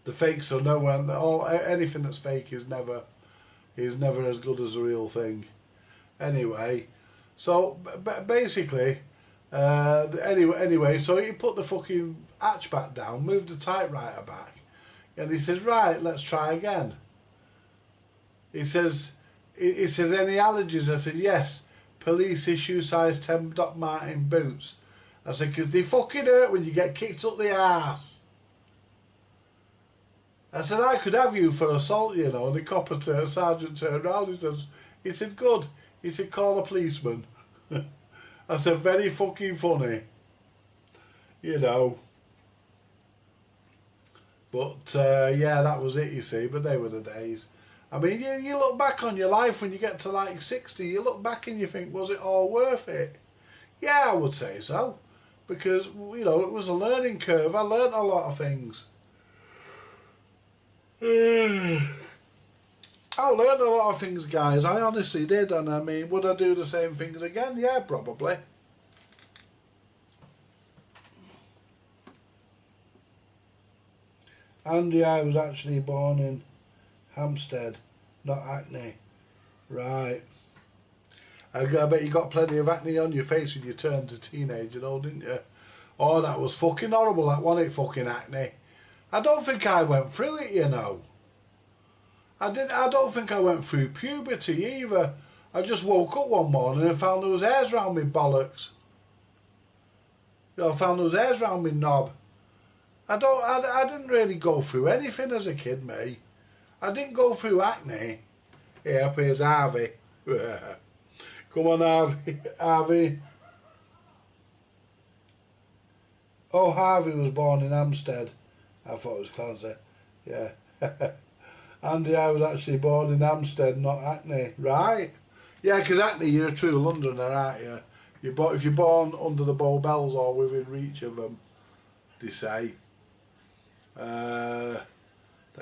S1: the fakes are nowhere. Anything that's fake is never as good as the real thing. Anyway, so basically, anyway, so he put the fucking hatchback down, moved the typewriter back, and he says, right, let's try again. He says, any allergies? I said, yes. Police issue size 10 Doc Martin boots. I said, because they fucking hurt when you get kicked up the arse. I said, I could have you for assault, you know. And the sergeant turned around, he said, good. He said, call a policeman. I said, very fucking funny. You know. But, yeah, that was it, you see. But they were the days. I mean, you look back on your life when you get to like 60, you look back and you think, was it all worth it? Yeah, I would say so. Because, you know, it was a learning curve. I learnt a lot of things. I learned a lot of things, guys. I honestly did. And I mean, would I do the same things again? Yeah, probably. Andy, I was actually born in Hampstead, not Hackney. Right. I bet you got plenty of acne on your face when you turned to teenage, you know, didn't you? Oh, that was fucking horrible, that wasn't it, fucking acne? I don't think I went through it, you know. I don't think I went through puberty either. I just woke up one morning and found there was hairs around me bollocks. You know, I found there was hairs around me knob. I didn't really go through anything as a kid, me. I didn't go through acne. Yeah, up here's Harvey. Come on, Harvey. Oh, Harvey was born in Hampstead. I thought it was Clancy. Yeah. Andy, I was actually born in Hampstead, not Hackney. Right. Yeah, because Hackney, you're a true Londoner, aren't you? If you're born under the Bow Bells or within reach of them, they say that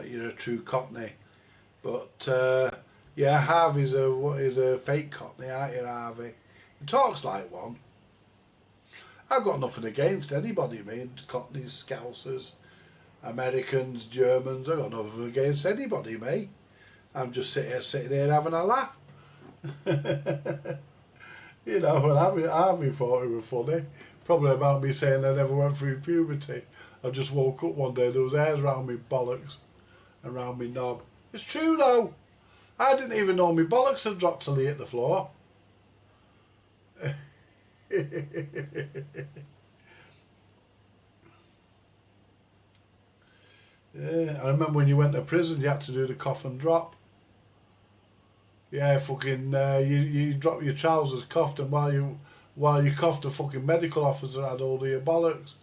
S1: you're a true Cockney. But yeah, Harvey's a fake Cockney, aren't you, Harvey? He talks like one. I've got nothing against anybody, Cockneys, Scousers, Americans, Germans. I've got nothing against anybody, mate. I'm just sitting here having a laugh. You know, and Harvey thought it was funny. Probably about me saying I never went through puberty. I just woke up one day, there was hairs around me bollocks and around me knob. It's true though. I didn't even know my bollocks had dropped till they hit the floor. Yeah, I remember when you went to prison, you had to do the cough and drop. Yeah, fucking, you dropped your trousers, coughed, and while you coughed, the fucking medical officer had hold of your bollocks.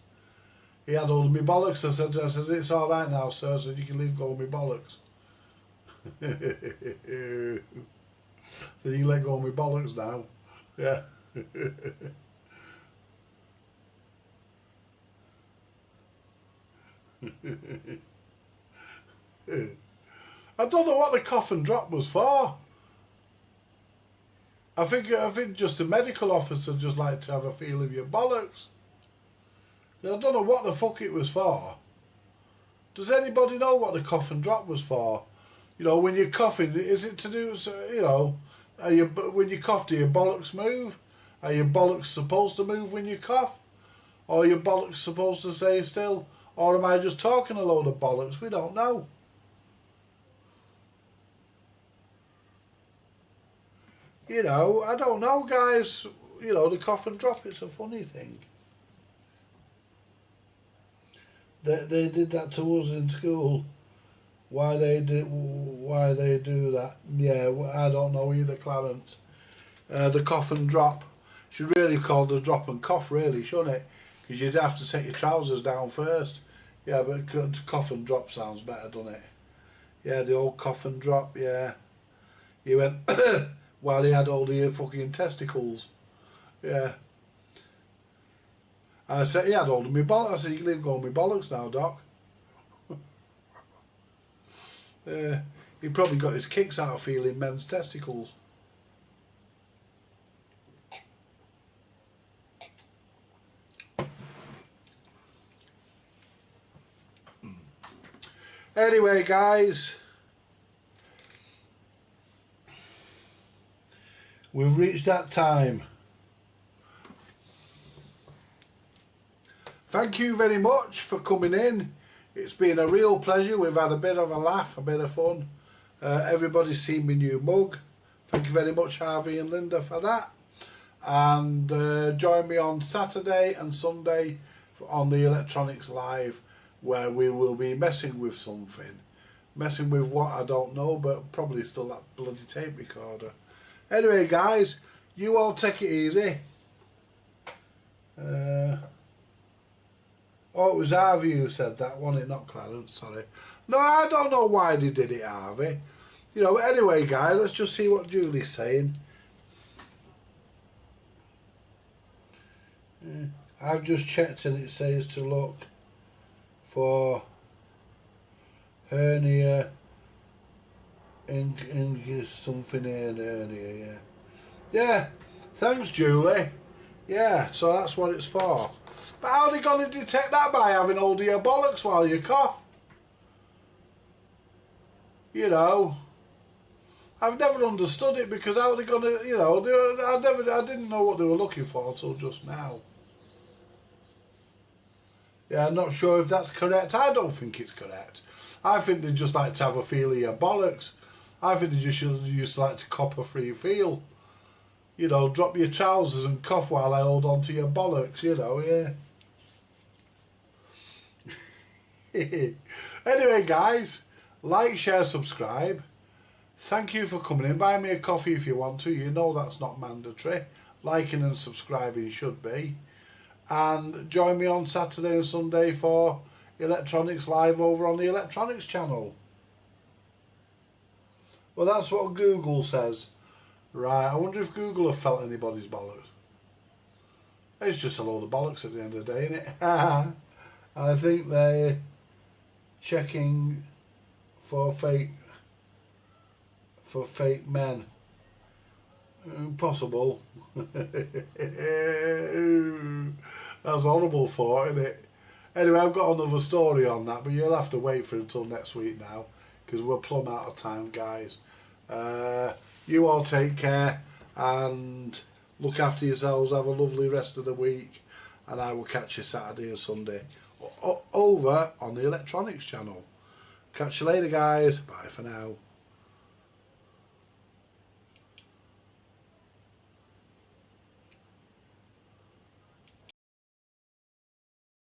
S1: He had hold of me bollocks. I said, it's all right now, sir. I said, you can leave go of me bollocks. So you can let go of me bollocks now. Yeah. I don't know what the cough and drop was for. I think just a medical officer just like to have a feel of your bollocks. I don't know what the fuck it was for. Does anybody know what the cough and drop was for? You know, when you're coughing, is it to do, you know, When you cough, do your bollocks move? Are your bollocks supposed to move when you cough? Or are your bollocks supposed to stay still? Or am I just talking a load of bollocks? We don't know. You know, I don't know, guys. You know, the cough and drop, it's a funny thing. They did that to us in school. Why they do that? Yeah, I don't know either, Clarence. The cough and drop should really call the drop and cough, really, shouldn't it? Because you'd have to take your trousers down first. Yeah, but cough and drop sounds better, doesn't it? Yeah, the old cough and drop. Yeah, you went while he had all the fucking testicles. Yeah. I said he had all of me bollocks. I said you can leave go with me bollocks now, Doc. He probably got his kicks out of feeling men's testicles. Anyway, guys, we've reached that time. Thank you very much for coming in. It's been a real pleasure. We've had a bit of a laugh, a bit of fun. Everybody's seen my new mug. Thank you very much, Harvey and Linda, for that. And join me on Saturday and Sunday on the Electronics Live, where we will be messing with something. Messing with what, I don't know, but probably still that bloody tape recorder. Anyway, guys, you all take it easy. Oh, it was Harvey who said that, wasn't it? Not Clarence, sorry. No, I don't know why they did it, Harvey. You know, anyway, guys, let's just see what Julie's saying. I've just checked and it says to look for hernia in something in hernia, yeah. Yeah, thanks, Julie. Yeah, so that's what it's for. But how are they going to detect that by having hold of your bollocks while you cough? You know, I've never understood it, because how are they going to, you know, I didn't know what they were looking for until just now. Yeah, I'm not sure if that's correct. I don't think it's correct. I think they just like to have a feel of your bollocks. I think they just like to cop a free feel. You know, drop your trousers and cough while I hold on to your bollocks, you know, yeah. Anyway, guys, like, share, subscribe. Thank you for coming in. Buy me a coffee if you want to. You know that's not mandatory. Liking and subscribing should be. And join me on Saturday and Sunday for Electronics Live over on the Electronics channel. Well, that's what Google says. Right, I wonder if Google have felt anybody's bollocks. It's just a load of bollocks at the end of the day, isn't it? I think they're checking for fake men. Possible. That's horrible thought, isn't it? Anyway, I've got another story on that, but you'll have to wait for until next week now, because we're plumb out of time, guys. You all take care and look after yourselves. Have a lovely rest of the week, and I will catch you Saturday and Sunday over on the Electronics channel. Catch you later, guys. Bye for now.